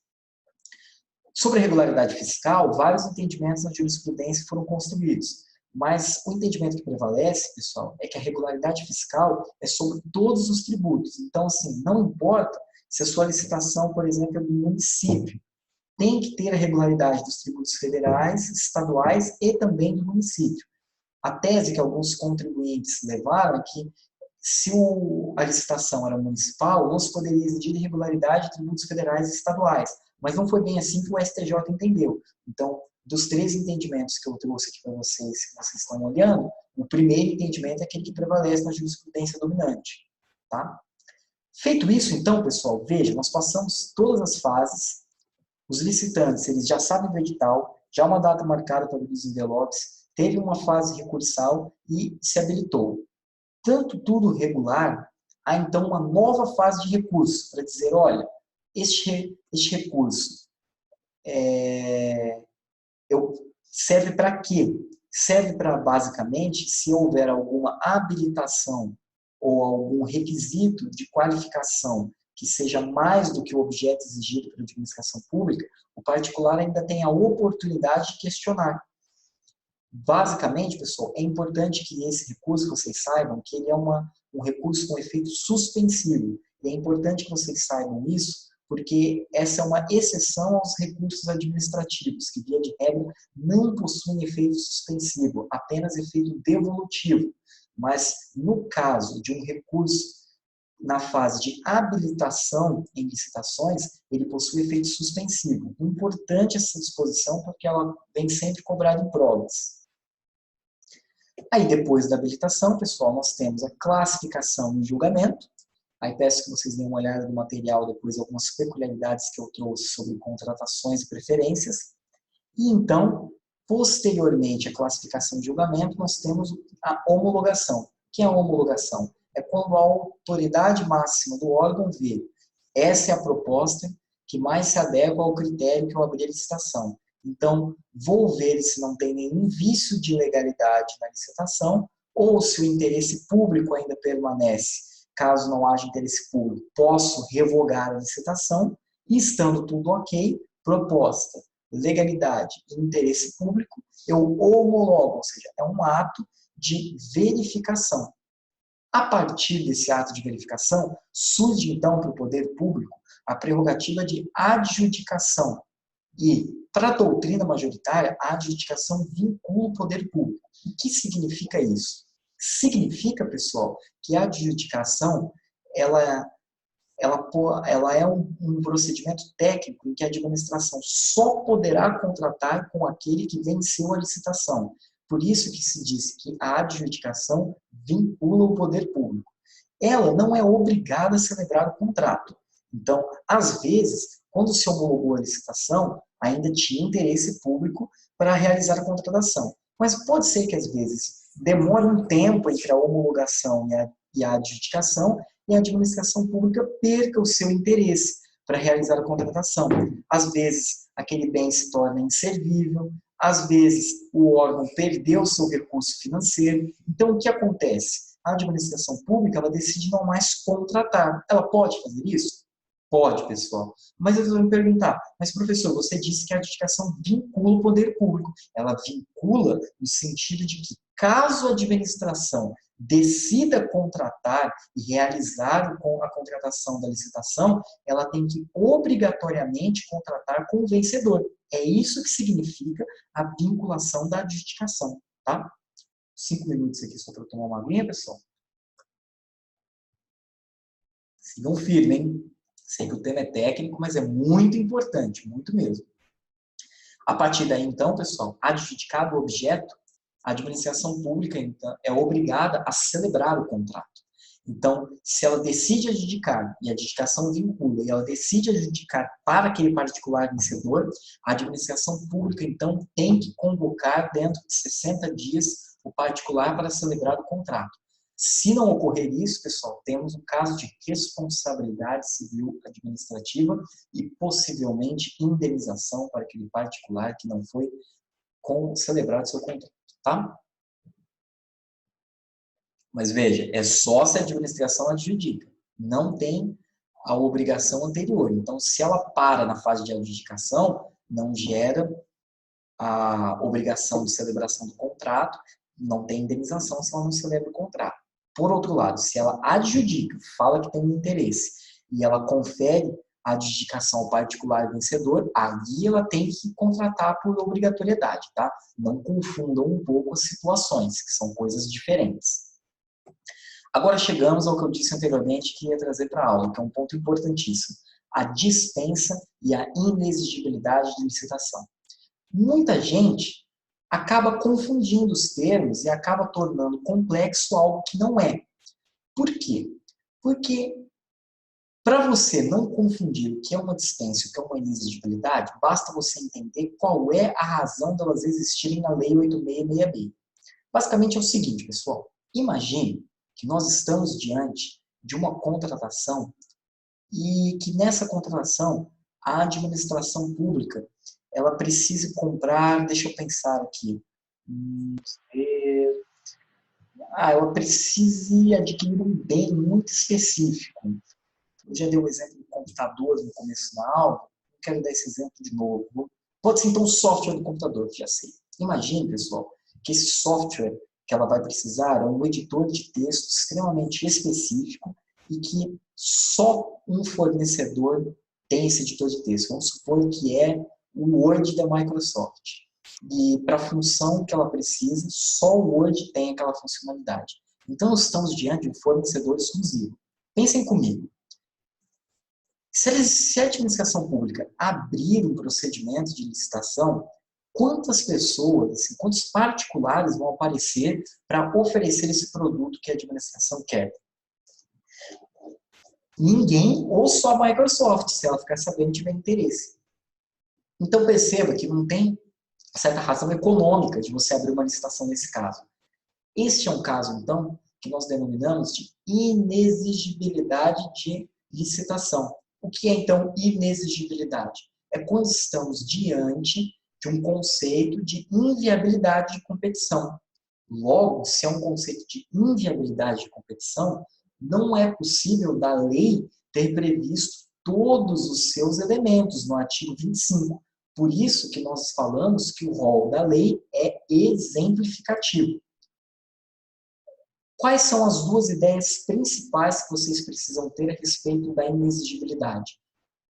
Sobre a regularidade fiscal, vários entendimentos na jurisprudência foram construídos, mas o entendimento que prevalece, pessoal, é que a regularidade fiscal é sobre todos os tributos. Então, assim, não importa se a sua licitação, por exemplo, é do município, tem que ter a regularidade dos tributos federais, estaduais e também do município. A tese que alguns contribuintes levaram é que se a licitação era municipal, não se poderia exigir irregularidade de tributos federais e estaduais. Mas não foi bem assim que o STJ entendeu. Então, dos 3 entendimentos que eu trouxe aqui para vocês, que vocês estão olhando, o primeiro entendimento é aquele que prevalece na jurisprudência dominante. Tá? Feito isso, então, pessoal, veja, nós passamos todas as fases, os licitantes, eles já sabem do edital, já uma data marcada para os envelopes, teve uma fase recursal e se habilitou. Tanto tudo regular, há então uma nova fase de recurso, para dizer, olha, este recurso serve para quê? Serve para, basicamente, se houver alguma habilitação ou algum requisito de qualificação que seja mais do que o objeto exigido pela administração pública, o particular ainda tem a oportunidade de questionar. Basicamente, pessoal, é importante que esse recurso, vocês saibam, que ele é um recurso com efeito suspensivo. E é importante que vocês saibam isso, porque essa é uma exceção aos recursos administrativos, que, via de regra, não possuem efeito suspensivo, apenas efeito devolutivo. Mas, no caso de um recurso na fase de habilitação em licitações, ele possui efeito suspensivo. Importante essa disposição, porque ela vem sempre cobrada em provas. Aí, depois da habilitação, pessoal, nós temos a classificação e julgamento. Aí peço que vocês deem uma olhada no material, depois algumas peculiaridades que eu trouxe sobre contratações e preferências. E então, posteriormente à classificação e julgamento, nós temos a homologação. O que é a homologação? É quando a autoridade máxima do órgão vê, essa é a proposta que mais se adequa ao critério que eu abri a licitação. Então, vou ver se não tem nenhum vício de legalidade na licitação, ou se o interesse público ainda permanece. Caso não haja interesse público, posso revogar a licitação, e estando tudo ok, proposta, legalidade e interesse público, eu homologo, ou seja, é um ato de verificação. A partir desse ato de verificação, surge então para o poder público a prerrogativa de adjudicação. E, para a doutrina majoritária, a adjudicação vincula o poder público. O que significa isso? Significa, pessoal, que a adjudicação ela é um procedimento técnico em que a administração só poderá contratar com aquele que venceu a licitação. Por isso que se diz que a adjudicação vincula o poder público. Ela não é obrigada a celebrar o contrato. Então, às vezes, quando se homologou a licitação, ainda tinha interesse público para realizar a contratação. Mas pode ser que, às vezes, demore um tempo entre a homologação e a adjudicação e a administração pública perca o seu interesse para realizar a contratação. Às vezes, aquele bem se torna inservível, às vezes, o órgão perdeu o seu recurso financeiro. Então, o que acontece? A administração pública ela decide não mais contratar. Ela pode fazer isso? Pode, pessoal. Mas eu vou me perguntar, mas professor, você disse que a adjudicação vincula o poder público. Ela vincula no sentido de que, caso a administração decida contratar e realizar a contratação da licitação, ela tem que obrigatoriamente contratar com o vencedor. É isso que significa a vinculação da adjudicação. tá? 5 minutos aqui só para eu tomar uma aguinha, pessoal. Sigam firme, hein? Sei que o tema é técnico, mas é muito importante, muito mesmo. A partir daí, então, pessoal, adjudicado o objeto, a administração pública então, é obrigada a celebrar o contrato. Então, se ela decide adjudicar, e a adjudicação vincula, e ela decide adjudicar para aquele particular vencedor, a administração pública, então, tem que convocar dentro de 60 dias o particular para celebrar o contrato. Se não ocorrer isso, pessoal, temos um caso de responsabilidade civil administrativa e possivelmente indenização para aquele particular que não foi celebrado seu contrato, tá? Mas veja, é só se a administração adjudica, não tem a obrigação anterior. Então, se ela para na fase de adjudicação, não gera a obrigação de celebração do contrato, não tem indenização se ela não celebra o contrato. Por outro lado, se ela adjudica, fala que tem um interesse, e ela confere a adjudicação ao particular vencedor, aí ela tem que contratar por obrigatoriedade, tá? Não confundam um pouco as situações, que são coisas diferentes. Agora chegamos ao que eu disse anteriormente que ia trazer para a aula, que é um ponto importantíssimo, a dispensa e a inexigibilidade de licitação. Muita gente acaba confundindo os termos e acaba tornando complexo algo que não é. Por quê? Porque para você não confundir o que é uma dispensa e o que é uma inexigibilidade, basta você entender qual é a razão delas existirem na Lei 8666. Basicamente é o seguinte, pessoal. Imagine que nós estamos diante de uma contratação e que nessa contratação a administração pública ela precisa comprar, deixa eu pensar aqui, ela precisa adquirir um bem muito específico. Eu já dei um exemplo do computador no começo da aula, não quero dar esse exemplo de novo. Pode ser então o software do computador, que já sei. Imagine, pessoal, que esse software que ela vai precisar é um editor de texto extremamente específico e que só um fornecedor tem esse editor de texto. Vamos supor que é o Word da Microsoft. E para a função que ela precisa, só o Word tem aquela funcionalidade. Então, nós estamos diante de um fornecedor exclusivo. Pensem comigo. Se a administração pública abrir um procedimento de licitação, quantas pessoas, quantos particulares vão aparecer para oferecer esse produto que a administração quer? Ninguém, ou só a Microsoft, se ela ficar sabendo tiver interesse. Então perceba que não tem certa razão econômica de você abrir uma licitação nesse caso. Este é um caso, então, que nós denominamos de inexigibilidade de licitação. O que é, então, inexigibilidade? É quando estamos diante de um conceito de inviabilidade de competição. Logo, se é um conceito de inviabilidade de competição, não é possível da lei ter previsto todos os seus elementos no artigo 25. Por isso que nós falamos que o rol da lei é exemplificativo. Quais são as duas ideias principais que vocês precisam ter a respeito da inexigibilidade?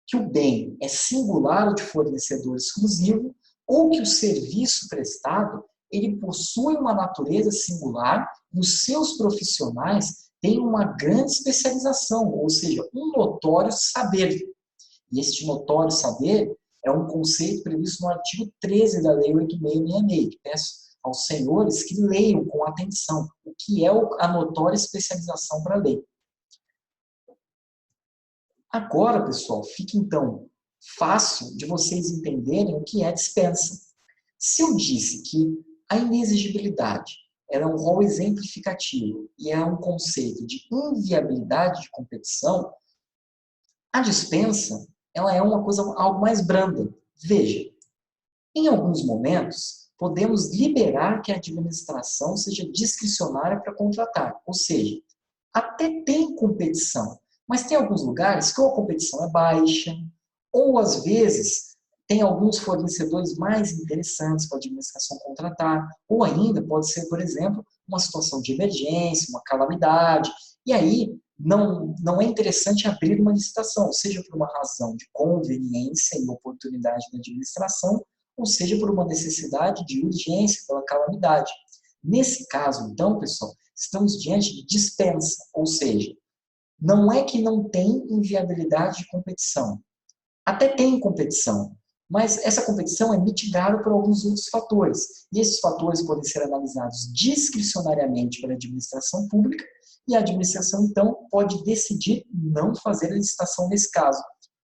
Que o bem é singular ou de fornecedor exclusivo, ou que o serviço prestado ele possui uma natureza singular e os seus profissionais têm uma grande especialização, ou seja, um notório saber. E este notório saber é um conceito previsto no artigo 13 da Lei 8666, que peço aos senhores que leiam com atenção o que é a notória especialização para a lei. Agora, pessoal, fica então fácil de vocês entenderem o que é dispensa. Se eu disse que a inexigibilidade ela é um rol exemplificativo e é um conceito de inviabilidade de competição, a dispensa ela é uma coisa algo mais branda. Veja, em alguns momentos, podemos liberar que a administração seja discricionária para contratar. Ou seja, até tem competição, mas tem alguns lugares que ou a competição é baixa, ou às vezes tem alguns fornecedores mais interessantes para a administração contratar, ou ainda pode ser, por exemplo, uma situação de emergência, uma calamidade, e aí não é interessante abrir uma licitação, seja por uma razão de conveniência e oportunidade da administração, ou seja por uma necessidade de urgência pela calamidade. Nesse caso, então, pessoal, estamos diante de dispensa, ou seja, não é que não tem inviabilidade de competição. Até tem competição, mas essa competição é mitigada por alguns outros fatores. E esses fatores podem ser analisados discricionariamente pela administração pública e a administração, então, pode decidir não fazer a licitação nesse caso.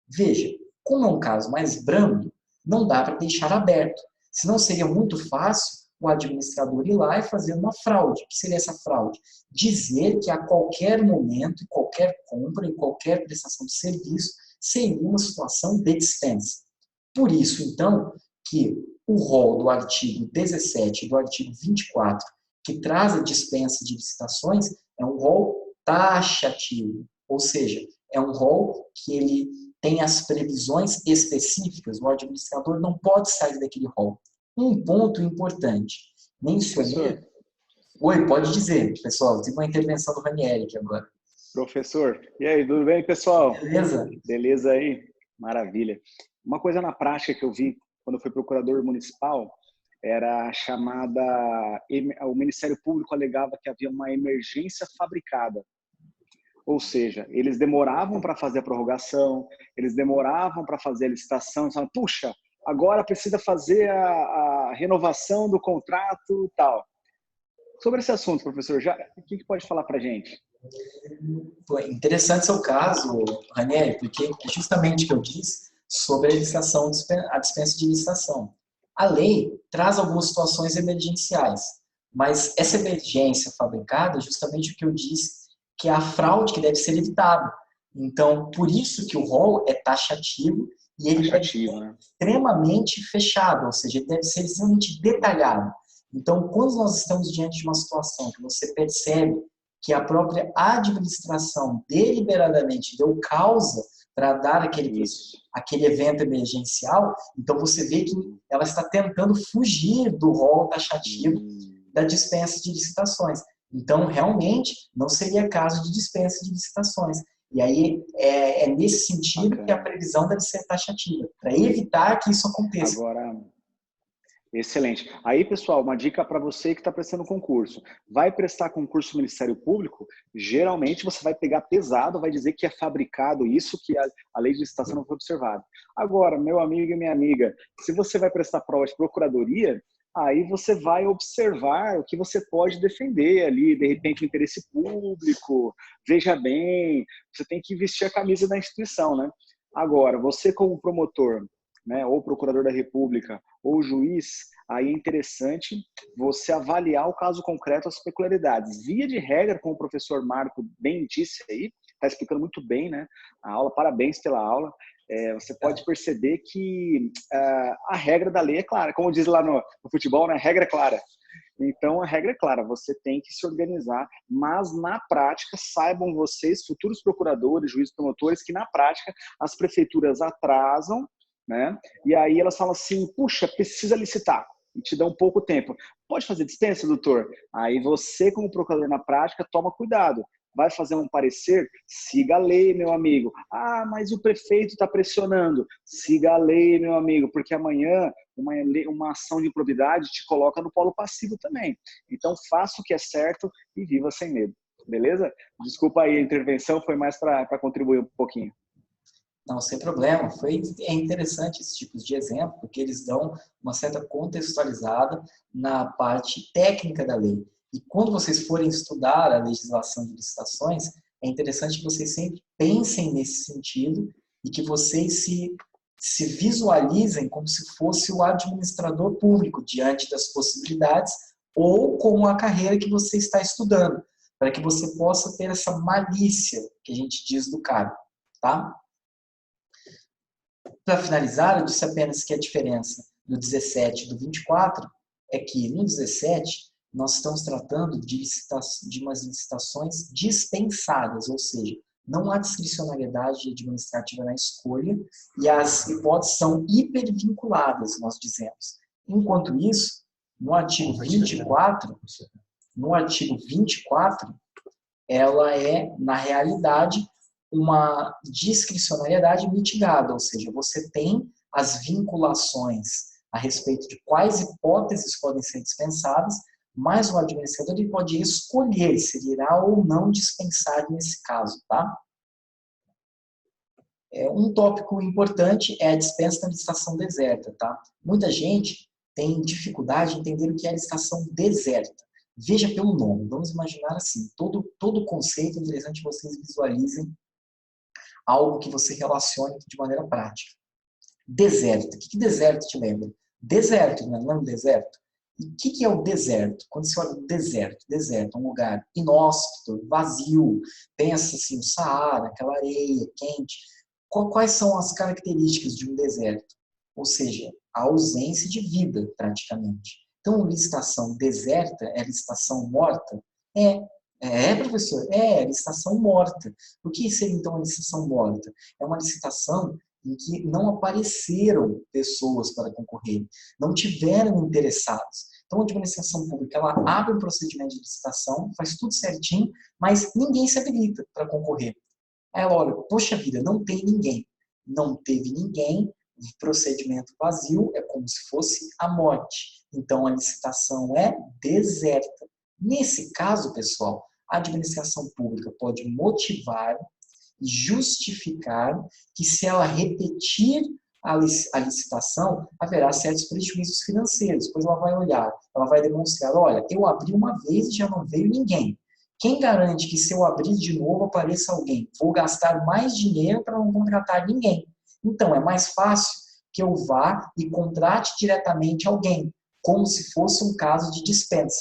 Veja, como é um caso mais brando, não dá para deixar aberto. Senão seria muito fácil o administrador ir lá e fazer uma fraude. O que seria essa fraude? Dizer que a qualquer momento, em qualquer compra, em qualquer prestação de serviço, seria uma situação de dispensa. Por isso, então, que o rol do artigo 17 e do artigo 24, que traz a dispensa de licitações, é um rol taxativo, ou seja, é um rol que ele tem as previsões específicas, o administrador não pode sair daquele rol. Um ponto importante, mencionei... Oi, pode dizer, pessoal, tem uma intervenção do Ranieri aqui agora. Professor, e aí, tudo bem, pessoal? Beleza? Beleza aí? Maravilha. Uma coisa na prática que eu vi quando eu fui procurador municipal era a chamada... O Ministério Público alegava que havia uma emergência fabricada. Ou seja, eles demoravam para fazer a prorrogação, eles demoravam para fazer a licitação, eles falavam, puxa, agora precisa fazer a renovação do contrato e tal. Sobre esse assunto, professor, o que pode falar para a gente? Interessante seu caso, Ranieri, porque é justamente o que eu disse sobre a licitação, a dispensa de licitação. A lei traz algumas situações emergenciais, mas essa emergência fabricada é justamente o que eu disse, que é a fraude que deve ser evitada. Então, por isso que o rol é taxativo e ele deve ser extremamente fechado, ou seja, ele deve ser extremamente detalhado. Então, quando nós estamos diante de uma situação que você percebe que a própria administração deliberadamente deu causa para dar aquele evento emergencial, então você vê que ela está tentando fugir do rol taxativo da dispensa de licitações. Então, realmente, não seria caso de dispensa de licitações. E aí, é nesse sentido que a previsão deve ser taxativa, para evitar que isso aconteça. Agora, excelente. Aí, pessoal, uma dica para você que está prestando concurso. Vai prestar concurso no Ministério Público, geralmente você vai pegar pesado, vai dizer que é fabricado isso, que a lei de licitação não foi observada. Agora, meu amigo e minha amiga, se você vai prestar prova de procuradoria, aí você vai observar o que você pode defender ali, de repente o interesse público, veja bem, você tem que vestir a camisa da instituição, né? Agora, você como promotor, né, ou procurador da República, ou juiz, aí é interessante você avaliar o caso concreto, as peculiaridades. Via de regra, como o professor Marco bem disse aí, está explicando muito bem, né, a aula, parabéns pela aula, você pode perceber que a regra da lei é clara, como diz lá no futebol, né, a regra é clara. Então, a regra é clara, você tem que se organizar, mas na prática, saibam vocês, futuros procuradores, juízes, promotores, que na prática as prefeituras atrasam, né? E aí elas falam assim, puxa, precisa licitar, e te dão pouco tempo. Pode fazer dispensa, doutor? Aí você, como procurador na prática, toma cuidado. Vai fazer um parecer? Siga a lei, meu amigo. Ah, mas o prefeito está pressionando. Siga a lei, meu amigo, porque amanhã uma ação de improbidade te coloca no polo passivo também. Então, faça o que é certo e viva sem medo. Beleza? Desculpa aí a intervenção, foi mais para contribuir um pouquinho. Não, sem problema. É interessante esses tipos de exemplo, porque eles dão uma certa contextualizada na parte técnica da lei. E quando vocês forem estudar a legislação de licitações, é interessante que vocês sempre pensem nesse sentido e que vocês se visualizem como se fosse o administrador público diante das possibilidades ou como a carreira que você está estudando, para que você possa ter essa malícia que a gente diz do cargo, tá? Para finalizar, eu disse apenas que a diferença do 17 e do 24 é que no 17 nós estamos tratando de umas licitações dispensadas, ou seja, não há discricionariedade administrativa na escolha e as hipóteses são hipervinculadas, nós dizemos. Enquanto isso, no artigo 24, ela é, na realidade, uma discricionariedade mitigada, ou seja, você tem as vinculações a respeito de quais hipóteses podem ser dispensadas, mas o administrador ele pode escolher se ele irá ou não dispensar nesse caso, tá? Um tópico importante é a dispensa da licitação deserta, tá? Muita gente tem dificuldade em entender o que é a licitação deserta. Veja pelo nome, vamos imaginar assim, todo conceito é interessante que vocês visualizem algo que você relacione de maneira prática. Deserta, o que deserto te lembra? Deserto, não é um deserto? E o que é o deserto? Quando você olha o deserto, deserto é um lugar inóspito, vazio, pensa assim, o Saara, aquela areia quente. Quais são as características de um deserto? Ou seja, a ausência de vida, praticamente. Então, licitação deserta é licitação morta? Professor, é licitação morta. O que seria, então, a licitação morta? É uma licitação em que não apareceram pessoas para concorrer, não tiveram interessados. Então, a administração pública, ela abre um procedimento de licitação, faz tudo certinho, mas ninguém se habilita para concorrer. Aí ela olha, poxa vida, não tem ninguém. Não teve ninguém, procedimento vazio, é como se fosse a morte. Então, a licitação é deserta. Nesse caso, pessoal, a administração pública pode motivar e justificar que se ela repetir a licitação, haverá certos prejuízos financeiros. Depois ela vai olhar, ela vai demonstrar, olha, eu abri uma vez e já não veio ninguém. Quem garante que se eu abrir de novo apareça alguém? Vou gastar mais dinheiro para não contratar ninguém. Então, é mais fácil que eu vá e contrate diretamente alguém, como se fosse um caso de dispensa.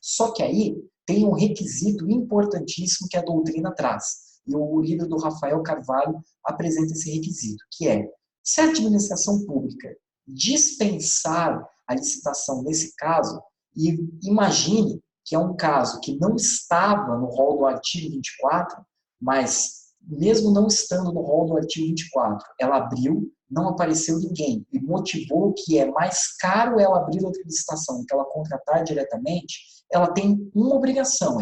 Só que aí tem um requisito importantíssimo que a doutrina traz. E o livro do Rafael Carvalho apresenta esse requisito, que é, se a administração pública dispensar a licitação nesse caso, e imagine que é um caso que não estava no rol do artigo 24, mas mesmo não estando no rol do artigo 24, ela abriu, não apareceu ninguém, e motivou que é mais caro ela abrir outra licitação do que ela contratar diretamente, ela tem uma obrigação,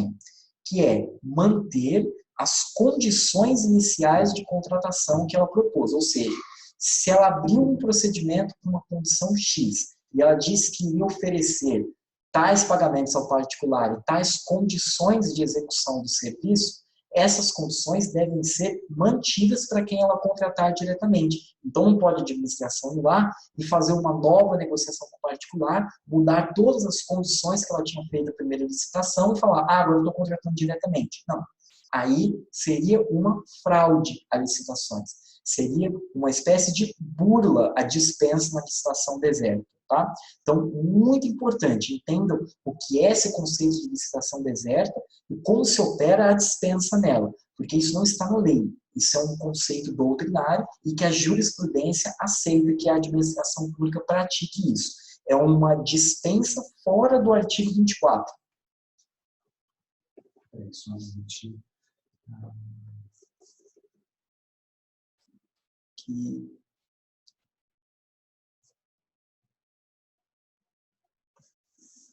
que é manter as condições iniciais de contratação que ela propôs. Ou seja, se ela abriu um procedimento com uma condição X e ela disse que iria oferecer tais pagamentos ao particular e tais condições de execução do serviço, essas condições devem ser mantidas para quem ela contratar diretamente. Então, não pode a administração ir lá e fazer uma nova negociação com o particular, mudar todas as condições que ela tinha feito na primeira licitação e falar, agora eu estou contratando diretamente. Não. Aí seria uma fraude a licitações. Seria uma espécie de burla a dispensa na licitação deserta. Tá? Então, muito importante, entendam o que é esse conceito de licitação deserta e como se opera a dispensa nela, porque isso não está na lei, isso é um conceito doutrinário e que a jurisprudência aceita que a administração pública pratique isso. É uma dispensa fora do artigo 24.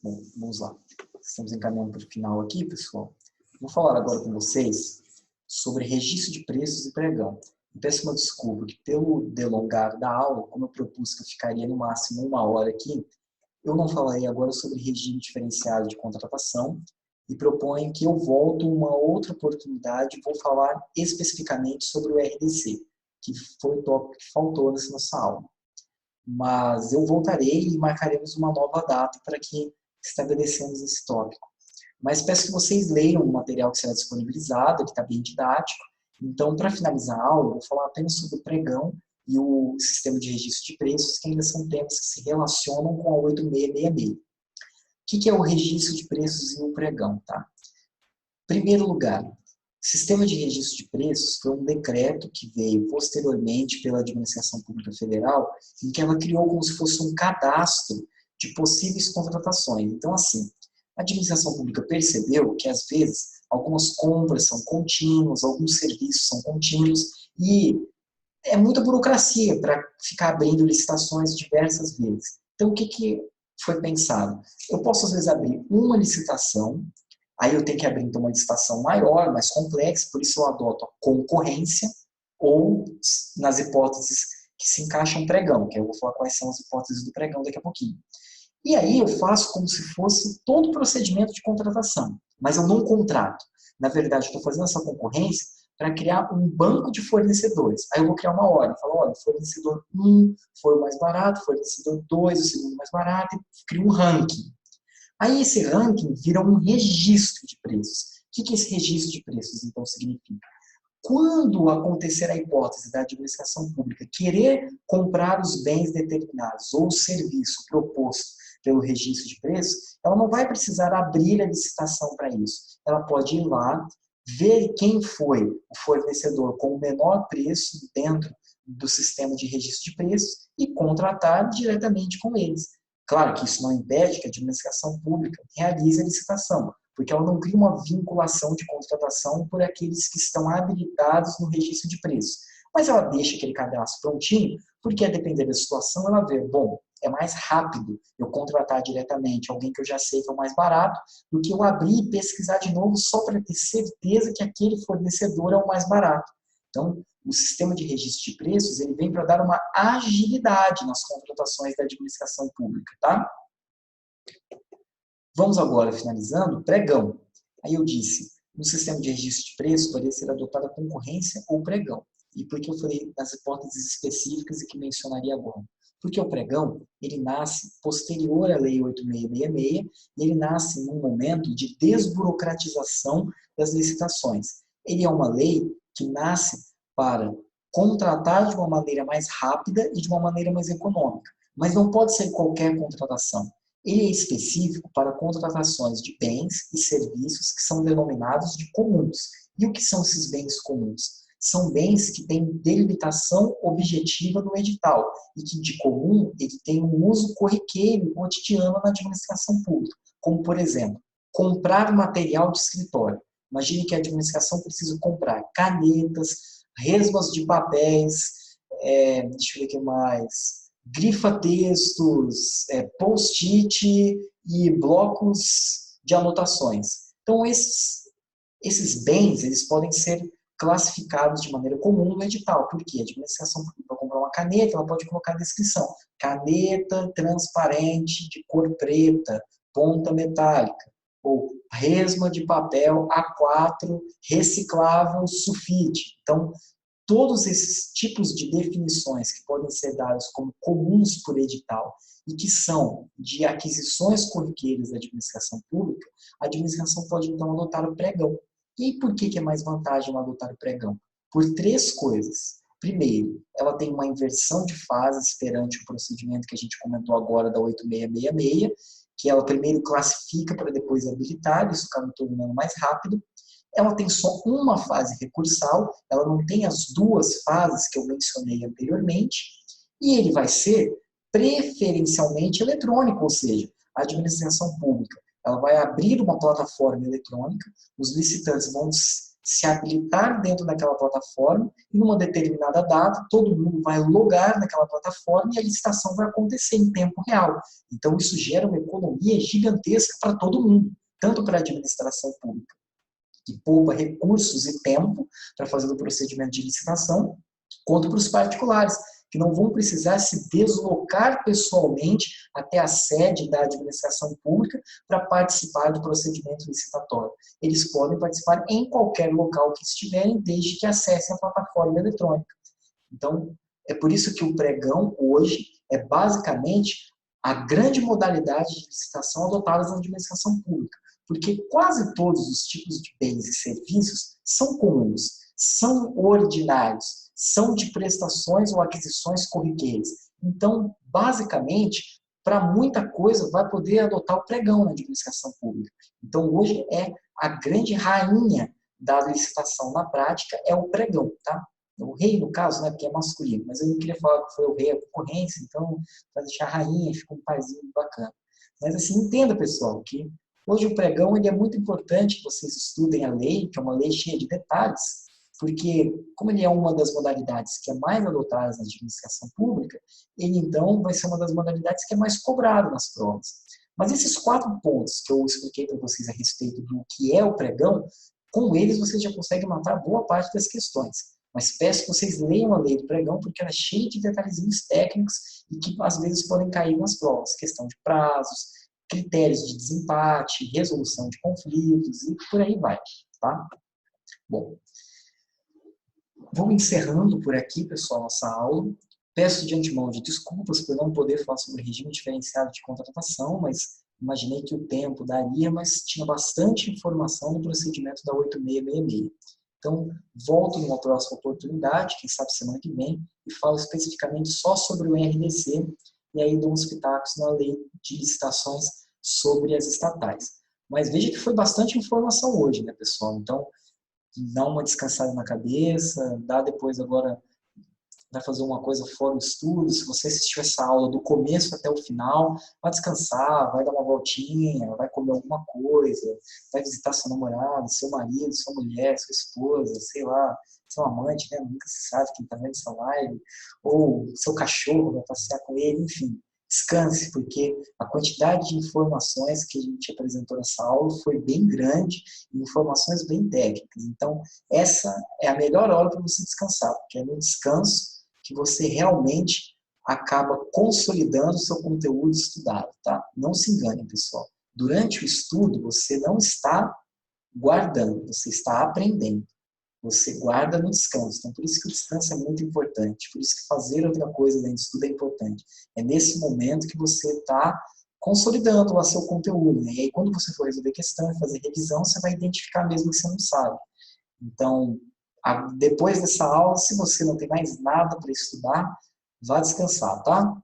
Bom, vamos lá. Estamos encaminhando para o final aqui, pessoal. Vou falar agora com vocês sobre registro de preços e pregão. Peço uma desculpa que pelo delongar da aula, como eu propus que eu ficaria no máximo 1 hora aqui, eu não falarei agora sobre regime diferenciado de contratação e proponho que eu volto uma outra oportunidade e vou falar especificamente sobre o RDC, que foi o tópico que faltou nessa nossa aula. Mas eu voltarei e marcaremos uma nova data para que estabelecemos esse tópico. Mas peço que vocês leiam o material que será disponibilizado, que está bem didático. Então, para finalizar a aula, eu vou falar apenas sobre o pregão e o sistema de registro de preços, que ainda são temas que se relacionam com a 8666. O que é o registro de preços e o pregão? Tá? Em primeiro lugar, o sistema de registro de preços foi um decreto que veio posteriormente pela Administração Pública Federal, em que ela criou como se fosse um cadastro de possíveis contratações. Então, assim, a administração pública percebeu que, às vezes, algumas compras são contínuas, alguns serviços são contínuos, e é muita burocracia para ficar abrindo licitações diversas vezes. Então, o que foi pensado? Eu posso, às vezes, abrir uma licitação, aí eu tenho que abrir, então, uma licitação maior, mais complexa, por isso eu adoto a concorrência, ou, nas hipóteses que se encaixam pregão, que eu vou falar quais são as hipóteses do pregão daqui a pouquinho. E aí eu faço como se fosse todo o procedimento de contratação, mas eu não contrato. Na verdade, eu estou fazendo essa concorrência para criar um banco de fornecedores. Aí eu vou criar uma ordem, falo, olha, fornecedor 1 foi o mais barato, fornecedor 2, o segundo mais barato, e crio um ranking. Aí esse ranking vira um registro de preços. O que esse registro de preços, então, significa? Quando acontecer a hipótese da administração pública querer comprar os bens determinados ou o serviço proposto pelo registro de preços, ela não vai precisar abrir a licitação para isso. Ela pode ir lá, ver quem foi o fornecedor com o menor preço dentro do sistema de registro de preços e contratar diretamente com eles. Claro que isso não impede que a administração pública realize a licitação, porque ela não cria uma vinculação de contratação por aqueles que estão habilitados no registro de preços. Mas ela deixa aquele cadastro prontinho, porque a depender da situação, ela vê, bom, é mais rápido eu contratar diretamente alguém que eu já sei que é o mais barato, do que eu abrir e pesquisar de novo só para ter certeza que aquele fornecedor é o mais barato. Então, o sistema de registro de preços, ele vem para dar uma agilidade nas contratações da administração pública, tá? Vamos agora, finalizando, pregão. Aí eu disse, no sistema de registro de preços poderia ser adotada concorrência ou pregão. E por que eu falei das hipóteses específicas e que mencionaria agora? Porque o pregão, ele nasce posterior à Lei 8666 e ele nasce num momento de desburocratização das licitações. Ele é uma lei que nasce para contratar de uma maneira mais rápida e de uma maneira mais econômica. Mas não pode ser qualquer contratação. Ele é específico para contratações de bens e serviços que são denominados de comuns. E o que são esses bens comuns? São bens que têm delimitação objetiva no edital e que, de comum, ele tem um uso corriqueiro e cotidiano na administração pública, como, por exemplo, comprar material de escritório. Imagine que a administração precisa comprar canetas, resmas de papéis, deixa eu ver o que mais, grifa-textos, post-it e blocos de anotações. Então, esses bens, eles podem ser classificados de maneira comum no edital. Por quê? A administração pública, para comprar uma caneta, ela pode colocar a descrição. Caneta transparente de cor preta, ponta metálica. Ou resma de papel A4 reciclável sulfite. Então, todos esses tipos de definições que podem ser dadas como comuns por edital e que são de aquisições corriqueiras da administração pública, a administração pode, então, adotar o pregão. E por que é mais vantagem adotar o pregão? Por 3 coisas. Primeiro, ela tem uma inversão de fases perante o procedimento que a gente comentou agora da 8666, que ela primeiro classifica para depois habilitar, isso acaba tornando mais rápido. Ela tem só uma fase recursal, ela não tem as 2 fases que eu mencionei anteriormente, e ele vai ser preferencialmente eletrônico, ou seja, a administração pública ela vai abrir uma plataforma eletrônica, os licitantes vão se habilitar dentro daquela plataforma e numa determinada data todo mundo vai logar naquela plataforma e a licitação vai acontecer em tempo real. Então isso gera uma economia gigantesca para todo mundo, tanto para a administração pública, que poupa recursos e tempo para fazer o procedimento de licitação, quanto para os particulares, que não vão precisar se deslocar pessoalmente até a sede da administração pública para participar do procedimento licitatório. Eles podem participar em qualquer local que estiverem, desde que acessem a plataforma eletrônica. Então, é por isso que o pregão, hoje, é basicamente a grande modalidade de licitação adotada na administração pública, porque quase todos os tipos de bens e serviços são comuns, são ordinários, são de prestações ou aquisições corriqueiras. Então, basicamente, para muita coisa, vai poder adotar o pregão na administração pública. Então, hoje é a grande rainha da licitação na prática, é o pregão, tá? O rei, no caso, né, porque é masculino, mas eu não queria falar que foi o rei a concorrência, então, para deixar a rainha, fica um parzinho bacana. Mas, assim, entenda, pessoal, que hoje o pregão ele é muito importante que vocês estudem a lei, que é uma lei cheia de detalhes, porque, como ele é uma das modalidades que é mais adotada na administração pública, ele, então, vai ser uma das modalidades que é mais cobrada nas provas. Mas esses 4 pontos que eu expliquei para vocês a respeito do que é o pregão, com eles vocês já conseguem matar boa parte das questões. Mas peço que vocês leiam a lei do pregão, porque ela é cheia de detalhezinhos técnicos e que às vezes podem cair nas provas. Questão de prazos, critérios de desempate, resolução de conflitos e por aí vai, tá? Bom, vou encerrando por aqui, pessoal, nossa aula. Peço de antemão de desculpas por não poder falar sobre regime diferenciado de contratação, mas imaginei que o tempo daria, mas tinha bastante informação no procedimento da 8666. Então, volto numa próxima oportunidade, quem sabe semana que vem, e falo especificamente só sobre o RDC, e aí dou uns pitacos na lei de licitações sobre as estatais. Mas veja que foi bastante informação hoje, né, pessoal? Então, dá uma descansada na cabeça, dá depois agora, vai fazer uma coisa fora do estudo, se você assistiu essa aula do começo até o final, vai descansar, vai dar uma voltinha, vai comer alguma coisa, vai visitar seu namorado, seu marido, sua mulher, sua esposa, sei lá, seu amante, né? Nunca se sabe quem está vendo essa live, ou seu cachorro, vai passear com ele, enfim. Descanse, porque a quantidade de informações que a gente apresentou nessa aula foi bem grande, e informações bem técnicas. Então, essa é a melhor hora para você descansar, porque é no descanso que você realmente acaba consolidando o seu conteúdo estudado, tá? Não se engane, pessoal. Durante o estudo, você não está guardando, você está aprendendo. Você guarda no descanso. Então, por isso que o descanso é muito importante. Por isso que fazer outra coisa dentro do estudo é importante. É nesse momento que você está consolidando lá seu conteúdo, né? E aí, quando você for resolver questão e fazer revisão, você vai identificar mesmo que você não sabe. Então, depois dessa aula, se você não tem mais nada para estudar, vá descansar, tá?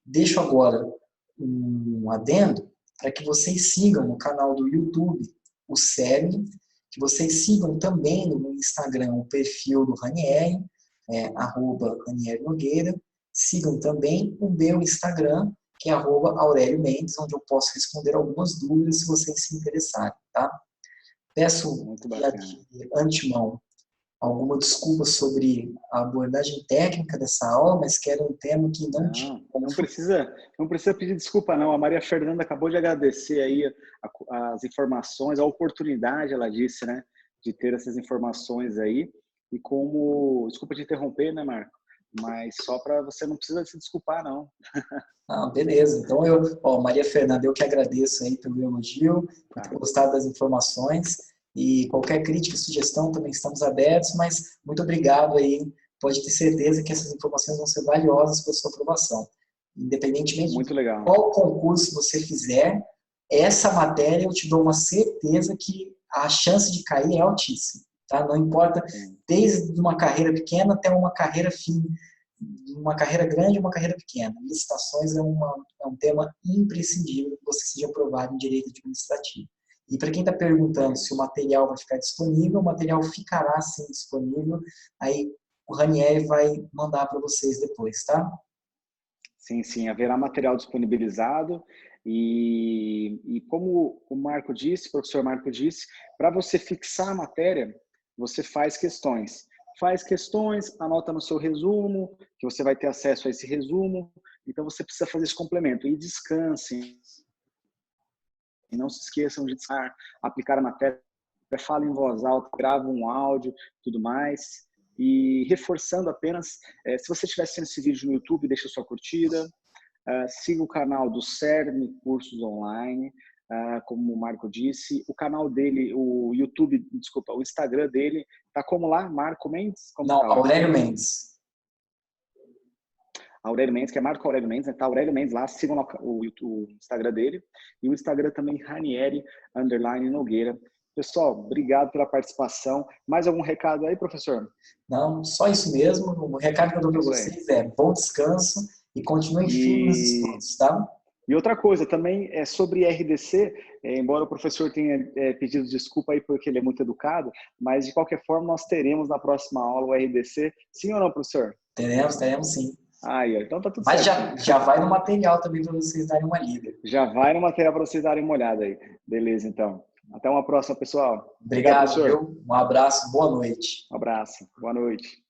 Deixo agora um adendo para que vocês sigam no canal do YouTube o CERN, que vocês sigam também no Instagram o perfil do Ranieri, @Ranieri Nogueira. Sigam também o meu Instagram, que é @Aurélio Mendes, onde eu posso responder algumas dúvidas se vocês se interessarem, tá? Peço de antemão alguma desculpa sobre a abordagem técnica dessa aula, mas que era um tema que não tinha como... Não precisa pedir desculpa, não. A Maria Fernanda acabou de agradecer aí as informações, a oportunidade, ela disse, né, de ter essas informações aí. E como... Desculpa te interromper, né, Marco? Mas só para você não precisa se desculpar, não. Ah, beleza. Então, Maria Fernanda, eu que agradeço aí pelo elogio, por ter gostado das informações. E qualquer crítica, sugestão, também estamos abertos, mas muito obrigado aí. Pode ter certeza que essas informações vão ser valiosas para a sua aprovação. Independentemente muito legal. de qual concurso você fizer, essa matéria eu te dou uma certeza que a chance de cair é altíssima. Tá? Não importa, desde uma carreira pequena até uma carreira uma carreira grande ou uma carreira pequena. Licitações é um tema imprescindível que você seja aprovado em direito administrativo. E para quem está perguntando se o material vai ficar disponível, o material ficará sim disponível, aí o Ranieri vai mandar para vocês depois, tá? Sim, haverá material disponibilizado e como o Marco disse, o professor Marco disse, para você fixar a matéria, você faz questões. Faz questões, anota no seu resumo, que você vai ter acesso a esse resumo, então você precisa fazer esse complemento. E descansem. E não se esqueçam de aplicar a matéria, fala em voz alta, grava um áudio, tudo mais. E reforçando apenas, se você estiver assistindo esse vídeo no YouTube, deixa sua curtida, siga o canal do CERN Cursos Online, como o Marco disse, o canal dele, o YouTube, desculpa, o Instagram dele, tá como lá? Marco Mendes? Como não, tá? Aurélio Mendes. Aurélio Mendes, que é Marco Aurélio Mendes, né? Tá Aurélio Mendes lá, sigam o Instagram dele. E o Instagram também, Ranieri_Nogueira. Pessoal, obrigado pela participação. Mais algum recado aí, professor? Não, só isso mesmo. O recado que eu dou para vocês é bom descanso e continuem firmes nos estudos, tá? E outra coisa também é sobre RDC, embora o professor tenha pedido desculpa aí porque ele é muito educado, mas de qualquer forma nós teremos na próxima aula o RDC. Sim ou não, professor? Teremos sim. Aí, então tá tudo certo. Mas já vai no material também para vocês darem uma lida. Já vai no material para vocês darem uma olhada aí. Beleza, então. Até uma próxima, pessoal. Obrigado, professor. Um abraço, boa noite. Um abraço, boa noite.